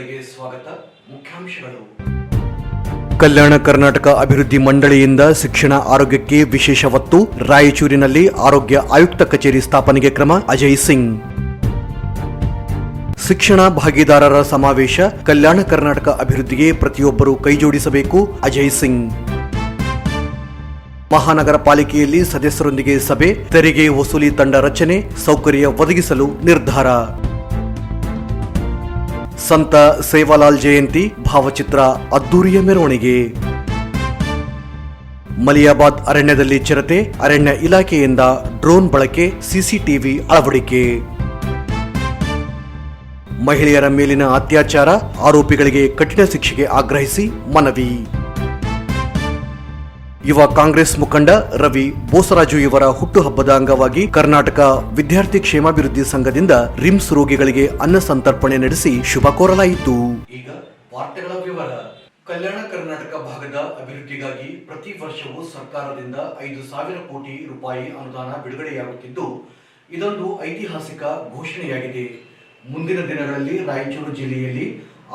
ವಾರ್ತೆಗಳಿಗೆ ಸ್ವಾಗತ. ಮುಖ್ಯಾಂಶಗಳು. ಕಲ್ಯಾಣ ಕರ್ನಾಟಕ ಅಭಿವೃದ್ಧಿ ಮಂಡಳಿಯಿಂದ ಶಿಕ್ಷಣ ಆರೋಗ್ಯಕ್ಕೆ ವಿಶೇಷ ಒತ್ತು. ರಾಯಚೂರಿನಲ್ಲಿ ಆರೋಗ್ಯ ಆಯುಕ್ತ ಕಚೇರಿ ಸ್ಥಾಪನೆಗೆ ಕ್ರಮ. ಅಜಯ್ ಸಿಂಗ್. ಶಿಕ್ಷಣ ಭಾಗಿದಾರರ ಸಮಾವೇಶ. ಕಲ್ಯಾಣ ಕರ್ನಾಟಕ ಅಭಿವೃದ್ಧಿಗೆ ಪ್ರತಿಯೊಬ್ಬರೂ ಕೈಜೋಡಿಸಬೇಕು. ಅಜಯ್ ಸಿಂಗ್. ಮಹಾನಗರ ಪಾಲಿಕೆಯಲ್ಲಿ ಸದಸ್ಯರೊಂದಿಗೆ ಸಭೆ. ತೆರಿಗೆ ವಸೂಲಿ ತಂಡ ರಚನೆ, ಸೌಕರ್ಯ ಒದಗಿಸಲು ನಿರ್ಧಾರ. ಸಂತ ಸೇವಾಲಾಲ್ ಜಯಂತಿ ಭಾವಚಿತ್ರ ಅದ್ದೂರಿಯ ಮೆರವಣಿಗೆ. ಮಲಿಯಾಬಾದ್ ಅರಣ್ಯದಲ್ಲಿ ಚಿರತೆ, ಅರಣ್ಯ ಇಲಾಖೆಯಿಂದ ಡ್ರೋನ್ ಬಳಕೆ, ಸಿಸಿಟಿವಿ ಅಳವಡಿಕೆ. ಮಹಿಳೆಯರ ಮೇಲಿನ ಅತ್ಯಾಚಾರ, ಆರೋಪಿಗಳಿಗೆ ಕಠಿಣ ಶಿಕ್ಷೆಗೆ ಆಗ್ರಹಿಸಿ ಮನವಿ. ಯುವ ಕಾಂಗ್ರೆಸ್ ಮುಖಂಡ ರವಿ ಬೋಸರಾಜು ಇವರ ಹುಟ್ಟುಹಬ್ಬದ ಅಂಗವಾಗಿ ಕರ್ನಾಟಕ ವಿದ್ಯಾರ್ಥಿ ಕ್ಷೇಮಾಭಿವೃದ್ಧಿ ಸಂಘದಿಂದ ರಿಮ್ಸ್ ರೋಗಿಗಳಿಗೆ ಅನ್ನ ಸಂತರ್ಪಣೆ ನಡೆಸಿ ಶುಭ ಕೋರಲಾಯಿತು. ಈಗ ವಾರ್ತೆಗಳ ವಿವರ. ಕಲ್ಯಾಣ ಕರ್ನಾಟಕ ಭಾಗದ ಅಭಿವೃದ್ಧಿಗಾಗಿ ಪ್ರತಿ ವರ್ಷವೂ ಸರ್ಕಾರದಿಂದ 5,000 ಕೋಟಿ ರೂಪಾಯಿ ಅನುದಾನ ಬಿಡುಗಡೆಯಾಗುತ್ತಿದ್ದು, ಇದೊಂದು ಐತಿಹಾಸಿಕ ಘೋಷಣೆಯಾಗಿದೆ. ಮುಂದಿನ ದಿನಗಳಲ್ಲಿ ರಾಯಚೂರು ಜಿಲ್ಲೆಯಲ್ಲಿ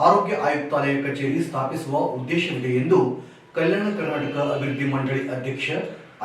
ಆರೋಗ್ಯ ಆಯುಕ್ತಾಲಯ ಕಚೇರಿ ಸ್ಥಾಪಿಸುವ ಉದ್ದೇಶವಿದೆ ಎಂದು ಕಲ್ಯಾಣ ಕರ್ನಾಟಕ ಅಭಿವೃದ್ಧಿ ಮಂಡಳಿ ಅಧ್ಯಕ್ಷ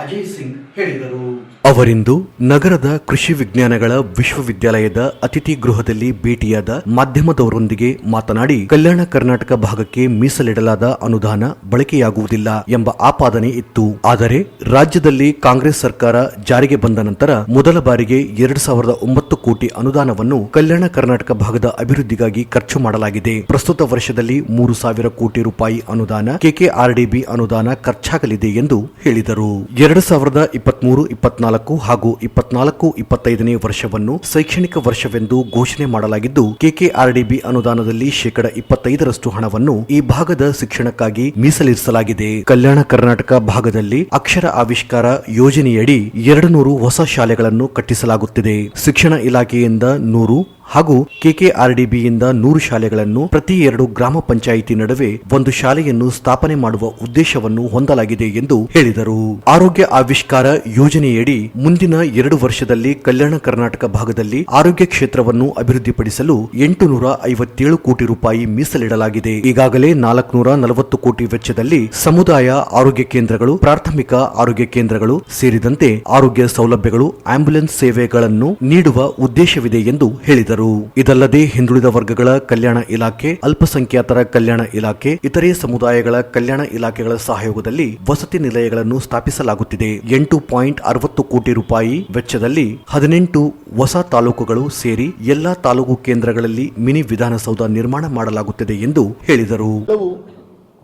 ಅಜಯ್ ಸಿಂಗ್ ಹೇಳಿದರು. ಅವರಿಂದು ನಗರದ ಕೃಷಿ ವಿಜ್ಞಾನಗಳ ವಿಶ್ವವಿದ್ಯಾಲಯದ ಅತಿಥಿ ಗೃಹದಲ್ಲಿ ಭೇಟಿಯಾದ ಮಾಧ್ಯಮದವರೊಂದಿಗೆ ಮಾತನಾಡಿ, ಕಲ್ಯಾಣ ಕರ್ನಾಟಕ ಭಾಗಕ್ಕೆ ಮೀಸಲಿಡಲಾದ ಅನುದಾನ ಬಳಕೆಯಾಗುವುದಿಲ್ಲ ಎಂಬ ಆಪಾದನೆ ಇತ್ತು. ಆದರೆ ರಾಜ್ಯದಲ್ಲಿ ಕಾಂಗ್ರೆಸ್ ಸರ್ಕಾರ ಜಾರಿಗೆ ಬಂದ ನಂತರ ಮೊದಲ ಬಾರಿಗೆ 2,009 ಕೋಟಿ ಅನುದಾನವನ್ನು ಕಲ್ಯಾಣ ಕರ್ನಾಟಕ ಭಾಗದ ಅಭಿವೃದ್ಧಿಗಾಗಿ ಖರ್ಚು ಮಾಡಲಾಗಿದೆ. ಪ್ರಸ್ತುತ ವರ್ಷದಲ್ಲಿ 3,000 ಕೋಟಿ ರೂಪಾಯಿ ಅನುದಾನ ಕೆಕೆಆರ್ಡಿಬಿ ಅನುದಾನ ಖರ್ಚಾಗಲಿದೆ ಎಂದು ಹೇಳಿದರು. 2023-24 ಹಾಗೂ 24-25ನೇ ವರ್ಷವನ್ನು ಶೈಕ್ಷಣಿಕ ವರ್ಷವೆಂದು ಘೋಷಣೆ ಮಾಡಲಾಗಿದ್ದು, ಕೆಕೆಆರ್ಡಿಬಿ ಅನುದಾನದಲ್ಲಿ 25% ಹಣವನ್ನು ಈ ಭಾಗದ ಶಿಕ್ಷಣಕ್ಕಾಗಿ ಮೀಸಲಿರಿಸಲಾಗಿದೆ. ಕಲ್ಯಾಣ ಕರ್ನಾಟಕ ಭಾಗದಲ್ಲಿ ಅಕ್ಷರ ಆವಿಷ್ಕಾರ ಯೋಜನೆಯಡಿ 200 ಹೊಸ ಶಾಲೆಗಳನ್ನು ಕಟ್ಟಿಸಲಾಗುತ್ತಿದೆ. ಶಿಕ್ಷಣ ಇಲಾಖೆಯಿಂದ 100 ಹಾಗೂ ಕೆಕೆಆರ್ಡಿಬಿಯಿಂದ 100 ಶಾಲೆಗಳನ್ನು ಪ್ರತಿ 2 ಗ್ರಾಮ ಪಂಚಾಯಿತಿ ನಡುವೆ ಒಂದು ಶಾಲೆಯನ್ನು ಸ್ಥಾಪನೆ ಮಾಡುವ ಉದ್ದೇಶವನ್ನು ಹೊಂದಲಾಗಿದೆ ಎಂದು ಹೇಳಿದರು. ಆರೋಗ್ಯ ಆವಿಷ್ಕಾರ ಯೋಜನೆಯಡಿ ಮುಂದಿನ 2 ವರ್ಷದಲ್ಲಿ ಕಲ್ಯಾಣ ಕರ್ನಾಟಕ ಭಾಗದಲ್ಲಿ ಆರೋಗ್ಯ ಕ್ಷೇತ್ರವನ್ನು ಅಭಿವೃದ್ಧಿಪಡಿಸಲು 857 ಕೋಟಿ ರೂಪಾಯಿ ಮೀಸಲಿಡಲಾಗಿದೆ. ಈಗಾಗಲೇ 440 ಕೋಟಿ ವೆಚ್ಚದಲ್ಲಿ ಸಮುದಾಯ ಆರೋಗ್ಯ ಕೇಂದ್ರಗಳು, ಪ್ರಾಥಮಿಕ ಆರೋಗ್ಯ ಕೇಂದ್ರಗಳು ಸೇರಿದಂತೆ ಆರೋಗ್ಯ ಸೌಲಭ್ಯಗಳು, ಆಂಬ್ಯುಲೆನ್ಸ್ ಸೇವೆಗಳನ್ನು ನೀಡುವ ಉದ್ದೇಶವಿದೆ ಎಂದು ಹೇಳಿದರು. ಇದಲ್ಲದೆ ಹಿಂದುಳಿದ ವರ್ಗಗಳ ಕಲ್ಯಾಣ ಇಲಾಖೆ, ಅಲ್ಪಸಂಖ್ಯಾತರ ಕಲ್ಯಾಣ ಇಲಾಖೆ, ಇತರೆ ಸಮುದಾಯಗಳ ಕಲ್ಯಾಣ ಇಲಾಖೆಗಳ ಸಹಯೋಗದಲ್ಲಿ ವಸತಿ ನಿಲಯಗಳನ್ನು ಸ್ಥಾಪಿಸಲಾಗುತ್ತಿದೆ. 8.60 ಕೋಟಿ ರೂಪಾಯಿ ವೆಚ್ಚದಲ್ಲಿ 18 ಹೊಸ ತಾಲೂಕುಗಳು ಸೇರಿ ಎಲ್ಲಾ ತಾಲೂಕು ಕೇಂದ್ರಗಳಲ್ಲಿ ಮಿನಿ ವಿಧಾನಸೌಧ ನಿರ್ಮಾಣ ಮಾಡಲಾಗುತ್ತಿದೆ ಎಂದು ಹೇಳಿದರು.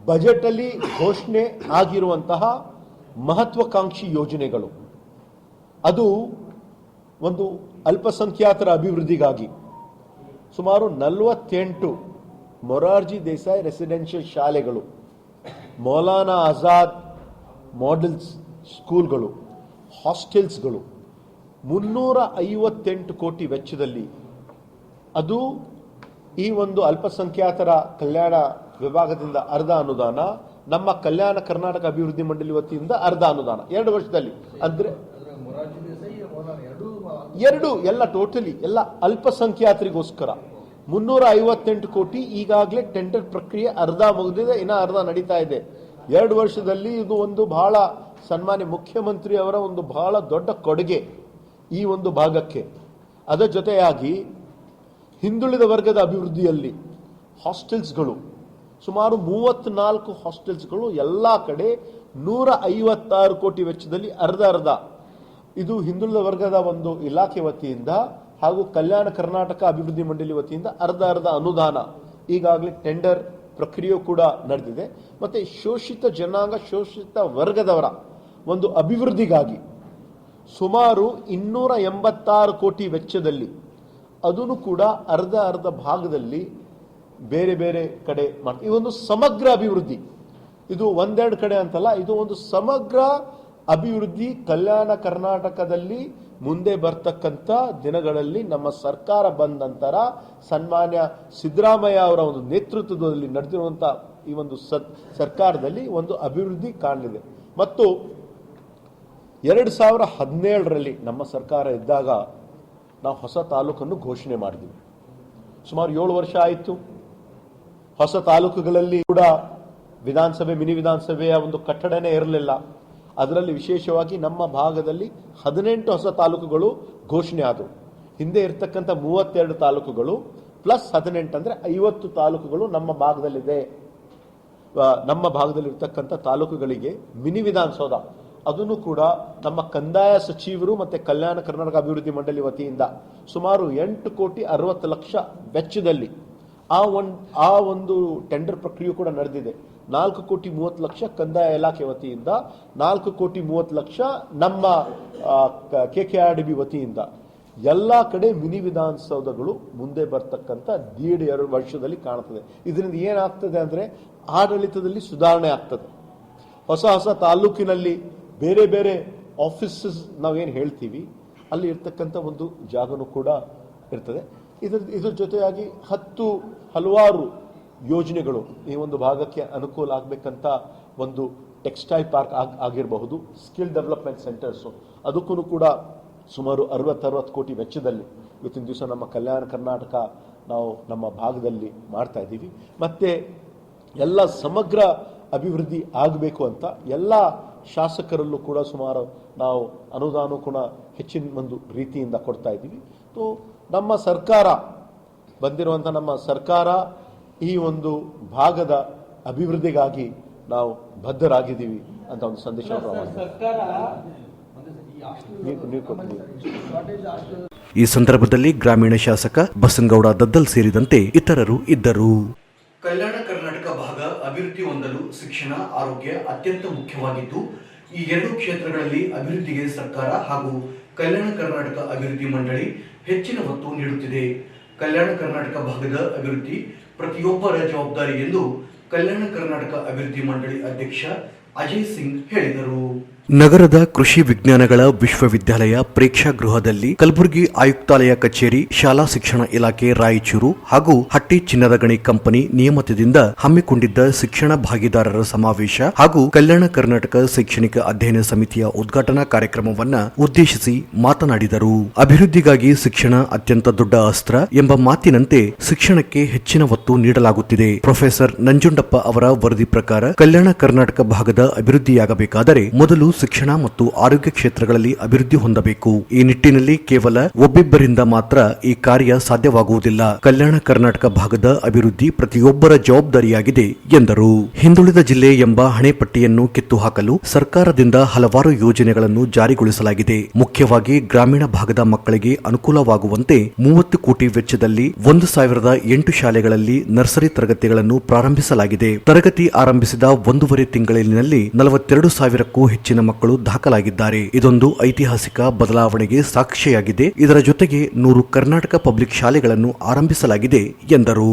ಬಜೆಟ್ ಅಲ್ಲಿ ಘೋಷಣೆ ಆಗಿರುವಂತಹ ಮಹತ್ವಾಕಾಂಕ್ಷಿ ಯೋಜನೆಗಳು, ಅದು ಒಂದು ಅಲ್ಪಸಂಖ್ಯಾತರ ಅಭಿವೃದ್ಧಿಗಾಗಿ ಸುಮಾರು 48 ಮೊರಾರ್ಜಿ ದೇಸಾಯಿ ರೆಸಿಡೆನ್ಷಿಯಲ್ ಶಾಲೆಗಳು, ಮೌಲಾನಾ ಆಜಾದ್ ಮಾಡೆಲ್ಸ್ ಸ್ಕೂಲ್ಗಳು, ಹಾಸ್ಟೆಲ್ಸ್ಗಳು 358 ಕೋಟಿ ವೆಚ್ಚದಲ್ಲಿ, ಅದು ಈ ಒಂದು ಅಲ್ಪಸಂಖ್ಯಾತರ ಕಲ್ಯಾಣ ವಿಭಾಗದಿಂದ ಅರ್ಧ ಅನುದಾನ, ನಮ್ಮ ಕಲ್ಯಾಣ ಕರ್ನಾಟಕ ಅಭಿವೃದ್ಧಿ ಮಂಡಳಿ ವತಿಯಿಂದ ಅರ್ಧ ಅನುದಾನ 2 ವರ್ಷದಲ್ಲಿ. ಅಂದ್ರೆ ಎಲ್ಲ ಟೋಟಲಿ ಎಲ್ಲ ಅಲ್ಪಸಂಖ್ಯಾತರಿಗೋಸ್ಕರ 358 ಕೋಟಿ. ಈಗಾಗಲೇ ಟೆಂಡರ್ ಪ್ರಕ್ರಿಯೆ ಅರ್ಧ ಮುಗಿದಿದೆ, ಇನ್ನ ಅರ್ಧ ನಡೀತಾ ಇದೆ. 2 ವರ್ಷದಲ್ಲಿ ಇದು ಒಂದು ಬಹಳ ಸನ್ಮಾನ್ಯ ಮುಖ್ಯಮಂತ್ರಿ ಅವರ ಒಂದು ಬಹಳ ದೊಡ್ಡ ಕೊಡುಗೆ ಈ ಒಂದು ಭಾಗಕ್ಕೆ. ಅದರ ಜೊತೆಯಾಗಿ ಹಿಂದುಳಿದ ವರ್ಗದ ಅಭಿವೃದ್ಧಿಯಲ್ಲಿ ಹಾಸ್ಟೆಲ್ಸ್ಗಳು ಸುಮಾರು 34 ಹಾಸ್ಟೆಲ್ಸ್ಗಳು ಎಲ್ಲ ಕಡೆ 156 ಕೋಟಿ ವೆಚ್ಚದಲ್ಲಿ ಅರ್ಧ ಇದು ಹಿಂದುಳಿದ ವರ್ಗದ ಒಂದು ಇಲಾಖೆ ವತಿಯಿಂದ ಹಾಗೂ ಕಲ್ಯಾಣ ಕರ್ನಾಟಕ ಅಭಿವೃದ್ಧಿ ಮಂಡಳಿ ವತಿಯಿಂದ ಅರ್ಧ ಅನುದಾನ. ಈಗಾಗಲೇ ಟೆಂಡರ್ ಪ್ರಕ್ರಿಯೆ ಕೂಡ ನಡೆದಿದೆ. ಮತ್ತೆ ಶೋಷಿತ ಜನಾಂಗ, ಶೋಷಿತ ವರ್ಗದವರ ಒಂದು ಅಭಿವೃದ್ಧಿಗಾಗಿ ಸುಮಾರು 286 ಕೋಟಿ ವೆಚ್ಚದಲ್ಲಿ, ಅದನ್ನು ಕೂಡ ಅರ್ಧ ಭಾಗದಲ್ಲಿ ಬೇರೆ ಬೇರೆ ಕಡೆ ಮಾಡ್ತೀವಿ. ಈ ಒಂದು ಸಮಗ್ರ ಅಭಿವೃದ್ಧಿ, ಇದು ಒಂದೆರಡು ಕಡೆ ಅಂತಲ್ಲ, ಇದು ಒಂದು ಸಮಗ್ರ ಅಭಿವೃದ್ಧಿ ಕಲ್ಯಾಣ ಕರ್ನಾಟಕದಲ್ಲಿ ಮುಂದೆ ಬರ್ತಕ್ಕಂಥ ದಿನಗಳಲ್ಲಿ ನಮ್ಮ ಸರ್ಕಾರ ಬಂದ ನಂತರ ಸನ್ಮಾನ್ಯ ಸಿದ್ದರಾಮಯ್ಯ ಅವರ ಒಂದು ನೇತೃತ್ವದಲ್ಲಿ ನಡೆದಿರುವಂತಹ ಈ ಒಂದು ಸರ್ಕಾರದಲ್ಲಿ ಒಂದು ಅಭಿವೃದ್ಧಿ ಕಾಣಲಿದೆ. ಮತ್ತು 2017ರಲ್ಲಿ ನಮ್ಮ ಸರ್ಕಾರ ಇದ್ದಾಗ ನಾವು ಹೊಸ ತಾಲೂಕನ್ನು ಘೋಷಣೆ ಮಾಡಿದ್ವಿ. ಸುಮಾರು 7 ವರ್ಷ ಆಯಿತು. ಹೊಸ ತಾಲೂಕುಗಳಲ್ಲಿ ಕೂಡ ವಿಧಾನಸಭೆ ಮಿನಿ ವಿಧಾನಸಭೆಯ ಒಂದು ಕಟ್ಟಡನೇ ಇರಲಿಲ್ಲ. ಅದರಲ್ಲಿ ವಿಶೇಷವಾಗಿ ನಮ್ಮ ಭಾಗದಲ್ಲಿ 18 ಹೊಸ ತಾಲೂಕುಗಳು ಘೋಷಣೆ ಆದವು. ಹಿಂದೆ ಇರತಕ್ಕಂಥ 32 ತಾಲೂಕುಗಳು ಪ್ಲಸ್ 18 ಅಂದರೆ 50 ತಾಲೂಕುಗಳು ನಮ್ಮ ಭಾಗದಲ್ಲಿದೆ. ನಮ್ಮ ಭಾಗದಲ್ಲಿರ್ತಕ್ಕಂಥ ತಾಲೂಕುಗಳಿಗೆ ಮಿನಿ ವಿಧಾನಸೌಧ ಅದನ್ನು ಕೂಡ ನಮ್ಮ ಕಂದಾಯ ಸಚಿವರು ಮತ್ತು ಕಲ್ಯಾಣ ಕರ್ನಾಟಕ ಅಭಿವೃದ್ಧಿ ಮಂಡಳಿ ವತಿಯಿಂದ ಸುಮಾರು 8,60,00,000 ವೆಚ್ಚದಲ್ಲಿ ಆ ಒಂದು ಟೆಂಡರ್ ಪ್ರಕ್ರಿಯೆ ಕೂಡ ನಡೆದಿದೆ. 4,30,00,000 ಕಂದಾಯ ಇಲಾಖೆ ವತಿಯಿಂದ, 4,30,00,000 ನಮ್ಮ KKRDB ವತಿಯಿಂದ ಎಲ್ಲ ಕಡೆ ಮಿನಿ ವಿಧಾನಸೌಧಗಳು ಮುಂದೆ ಬರ್ತಕ್ಕಂಥ 1.5 ವರ್ಷದಲ್ಲಿ ಕಾಣುತ್ತದೆ. ಇದರಿಂದ ಏನಾಗ್ತದೆ ಅಂದರೆ ಆಡಳಿತದಲ್ಲಿ ಸುಧಾರಣೆ ಆಗ್ತದೆ. ಹೊಸ ಹೊಸ ತಾಲೂಕಿನಲ್ಲಿ ಬೇರೆ ಬೇರೆ ಆಫೀಸಸ್ ನಾವೇನು ಹೇಳ್ತೀವಿ ಅಲ್ಲಿ ಇರ್ತಕ್ಕಂಥ ಒಂದು ಜಾಗನೂ ಕೂಡ ಇರ್ತದೆ. ಇದ್ರ ಜೊತೆಯಾಗಿ ಹಲವಾರು ಯೋಜನೆಗಳು ಈ ಒಂದು ಭಾಗಕ್ಕೆ ಅನುಕೂಲ ಆಗಬೇಕಂತ ಒಂದು ಟೆಕ್ಸ್ಟೈಲ್ ಪಾರ್ಕ್ ಆಗಿರಬಹುದು, ಸ್ಕಿಲ್ ಡೆವಲಪ್ಮೆಂಟ್ ಸೆಂಟರ್ಸು, ಅದಕ್ಕೂ ಕೂಡ ಸುಮಾರು 60 ಕೋಟಿ ವೆಚ್ಚದಲ್ಲಿ ಇವತ್ತಿನ ದಿವಸ ನಮ್ಮ ಕಲ್ಯಾಣ ಕರ್ನಾಟಕ ನಾವು ನಮ್ಮ ಭಾಗದಲ್ಲಿ ಮಾಡ್ತಾ ಇದ್ದೀವಿ. ಮತ್ತು ಎಲ್ಲ ಸಮಗ್ರ ಅಭಿವೃದ್ಧಿ ಆಗಬೇಕು ಅಂತ ಎಲ್ಲ ಶಾಸಕರಲ್ಲೂ ಕೂಡ ಸುಮಾರು ನಾವು ಅನುದಾನ ಕೂಡ ಹೆಚ್ಚಿನ ಒಂದು ರೀತಿಯಿಂದ ಕೊಡ್ತಾ ಇದ್ದೀವಿ. ನಮ್ಮ ಸರ್ಕಾರ ಬಂದಿರುವಂಥ ನಮ್ಮ ಸರ್ಕಾರ ಈ ಒಂದು ಭಾಗದ ಅಭಿವೃದ್ಧಿಗಾಗಿ ನಾವು ಬದ್ಧರಾಗಿದ್ದೀವಿ ಅಂತ ಒಂದು ಸಂದೇಶ ಈ ಸಂದರ್ಭದಲ್ಲಿ ಗ್ರಾಮೀಣ ಶಾಸಕ ಬಸನಗೌಡ ದದ್ದಲ್ ಸೇರಿದಂತೆ ಇತರರು ಇದ್ದರು. ಕಲ್ಯಾಣ ಕರ್ನಾಟಕ ಭಾಗ ಅಭಿವೃದ್ಧಿ ಹೊಂದಲು ಶಿಕ್ಷಣ, ಆರೋಗ್ಯ ಅತ್ಯಂತ ಮುಖ್ಯವಾಗಿದ್ದು ಈ ಎರಡು ಕ್ಷೇತ್ರಗಳಲ್ಲಿ ಅಭಿವೃದ್ಧಿಗೆ ಸರ್ಕಾರ ಹಾಗೂ ಕಲ್ಯಾಣ ಕರ್ನಾಟಕ ಅಭಿವೃದ್ಧಿ ಮಂಡಳಿ ಹೆಚ್ಚಿನ ಒತ್ತು ನೀಡುತ್ತಿದೆ. ಕಲ್ಯಾಣ ಕರ್ನಾಟಕ ಭಾಗದ ಅಭಿವೃದ್ಧಿ ಪ್ರತಿಯೊಬ್ಬರ ಜವಾಬ್ದಾರಿ ಎಂದು ಕಲ್ಯಾಣ ಕರ್ನಾಟಕ ಅಭಿವೃದ್ಧಿ ಮಂಡಳಿ ಅಧ್ಯಕ್ಷ ಅಜಯ್ ಸಿಂಗ್ ಹೇಳಿದರು. ನಗರದ ಕೃಷಿ ವಿಜ್ಞಾನಗಳ ವಿಶ್ವವಿದ್ಯಾಲಯ ಪ್ರೇಕ್ಷಾಗೃಹದಲ್ಲಿ ಕಲಬುರಗಿ ಆಯುಕ್ತಾಲಯ ಕಚೇರಿ, ಶಾಲಾ ಶಿಕ್ಷಣ ಇಲಾಖೆ ರಾಯಚೂರು ಹಾಗೂ ಹಟ್ಟಿ ಚಿನ್ನದ ಗಣಿ ಕಂಪನಿ ನಿಯಮಿತದಿಂದ ಹಮ್ಮಿಕೊಂಡಿದ್ದ ಶಿಕ್ಷಣ ಭಾಗಿದಾರರ ಸಮಾವೇಶ ಹಾಗೂ ಕಲ್ಯಾಣ ಕರ್ನಾಟಕ ಶೈಕ್ಷಣಿಕ ಅಧ್ಯಯನ ಸಮಿತಿಯ ಉದ್ಘಾಟನಾ ಕಾರ್ಯಕ್ರಮವನ್ನ ಉದ್ದೇಶಿಸಿ ಮಾತನಾಡಿದರು. ಅಭಿವೃದ್ಧಿಗಾಗಿ ಶಿಕ್ಷಣ ಅತ್ಯಂತ ದೊಡ್ಡ ಅಸ್ತ್ರ ಎಂಬ ಮಾತಿನಂತೆ ಶಿಕ್ಷಣಕ್ಕೆ ಹೆಚ್ಚಿನ ಒತ್ತು ನೀಡಲಾಗುತ್ತಿದೆ. ಪ್ರೊಫೆಸರ್ ನಂಜುಂಡಪ್ಪ ಅವರ ವರದಿ ಪ್ರಕಾರ ಕಲ್ಯಾಣ ಕರ್ನಾಟಕ ಭಾಗದ ಅಭಿವೃದ್ಧಿಯಾಗಬೇಕಾದರೆ ಮೊದಲು ಶಿಕ್ಷಣ ಮತ್ತು ಆರೋಗ್ಯ ಕ್ಷೇತ್ರಗಳಲ್ಲಿ ಅಭಿವೃದ್ಧಿ ಹೊಂದಬೇಕು. ಈ ನಿಟ್ಟಿನಲ್ಲಿ ಕೇವಲ ಒಬ್ಬಿಬ್ಬರಿಂದ ಮಾತ್ರ ಈ ಕಾರ್ಯ ಸಾಧ್ಯವಾಗುವುದಿಲ್ಲ. ಕಲ್ಯಾಣ ಕರ್ನಾಟಕ ಭಾಗದ ಅಭಿವೃದ್ಧಿ ಪ್ರತಿಯೊಬ್ಬರ ಜವಾಬ್ದಾರಿಯಾಗಿದೆ ಎಂದರು. ಹಿಂದುಳಿದ ಜಿಲ್ಲೆ ಎಂಬ ಹಣೆಪಟ್ಟಿಯನ್ನು ಕಿತ್ತು ಹಾಕಲು ಸರ್ಕಾರದಿಂದ ಹಲವಾರು ಯೋಜನೆಗಳನ್ನು ಜಾರಿಗೊಳಿಸಲಾಗಿದೆ. ಮುಖ್ಯವಾಗಿ ಗ್ರಾಮೀಣ ಭಾಗದ ಮಕ್ಕಳಿಗೆ ಅನುಕೂಲವಾಗುವಂತೆ 30 ಕೋಟಿ ವೆಚ್ಚದಲ್ಲಿ 1,008 ಶಾಲೆಗಳಲ್ಲಿ ನರ್ಸರಿ ತರಗತಿಗಳನ್ನು ಪ್ರಾರಂಭಿಸಲಾಗಿದೆ. ತರಗತಿ ಆರಂಭಿಸಿದ 1.5 ತಿಂಗಳಿನಲ್ಲಿ 42,000ಕ್ಕೂ ಹೆಚ್ಚಿನ ಮಕ್ಕಳು ದಾಖಲಾಗಿದ್ದಾರೆ. ಇದೊಂದು ಐತಿಹಾಸಿಕ ಬದಲಾವಣೆಗೆ ಸಾಕ್ಷಿಯಾಗಿದೆ. ಇದರ ಜೊತೆಗೆ 100 ಕರ್ನಾಟಕ ಪಬ್ಲಿಕ್ ಶಾಲೆಗಳನ್ನು ಆರಂಭಿಸಲಾಗಿದೆ ಎಂದರು.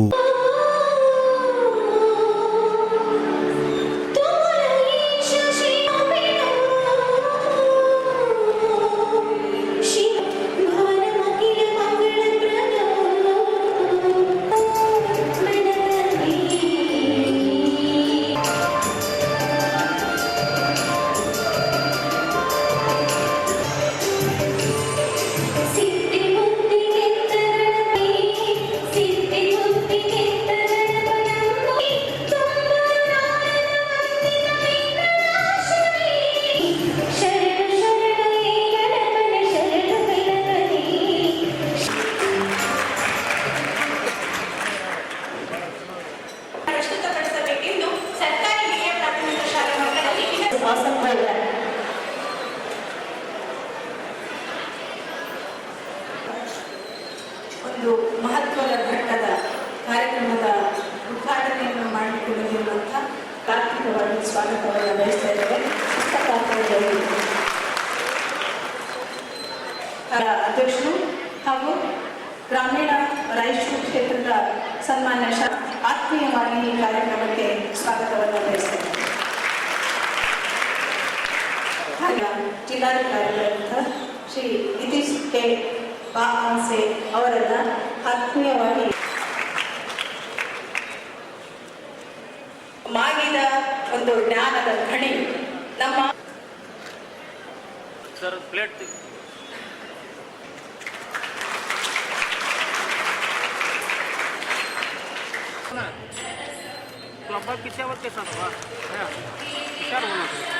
ಒಂದು ಮಹತ್ವದ ಘಟ್ಟದ ಕಾರ್ಯಕ್ರಮದ ಉದ್ಘಾಟನೆಯನ್ನು ಮಾಡಿಕೊಂಡಿರುವಂತಹ ತಾತ್ವಿಕವಾಗಿ ಸ್ವಾಗತವನ್ನು ಬಯಸ್ತಾ ಇದ್ದೇವೆ. ಅಧ್ಯಕ್ಷರು ಹಾಗೂ ಗ್ರಾಮೀಣ ರಾಯಚೂರು ಕ್ಷೇತ್ರದ ಸನ್ಮಾನ್ಯ ಆತ್ಮೀಯವಾಗಿ ಈ ಕಾರ್ಯಕ್ರಮಕ್ಕೆ ಸ್ವಾಗತವನ್ನು ಬಯಸ್ತೇವೆ. ಜಿಲ್ಲಾಧಿಕಾರಿಗಳಾದಂತಹ ಶ್ರೀ ನಿತೀಶ್ ಕೆ ಬಾಸೆ ಅವರನ್ನ ಆತ್ಮೀಯವಾಗಿ ಮಾಗಿದ ಒಂದು ಜ್ಞಾನದ ಖಣಿ ನಮ್ಮ तो अब्बा पीछे वक्त कैसा था विचार होना चाहिए।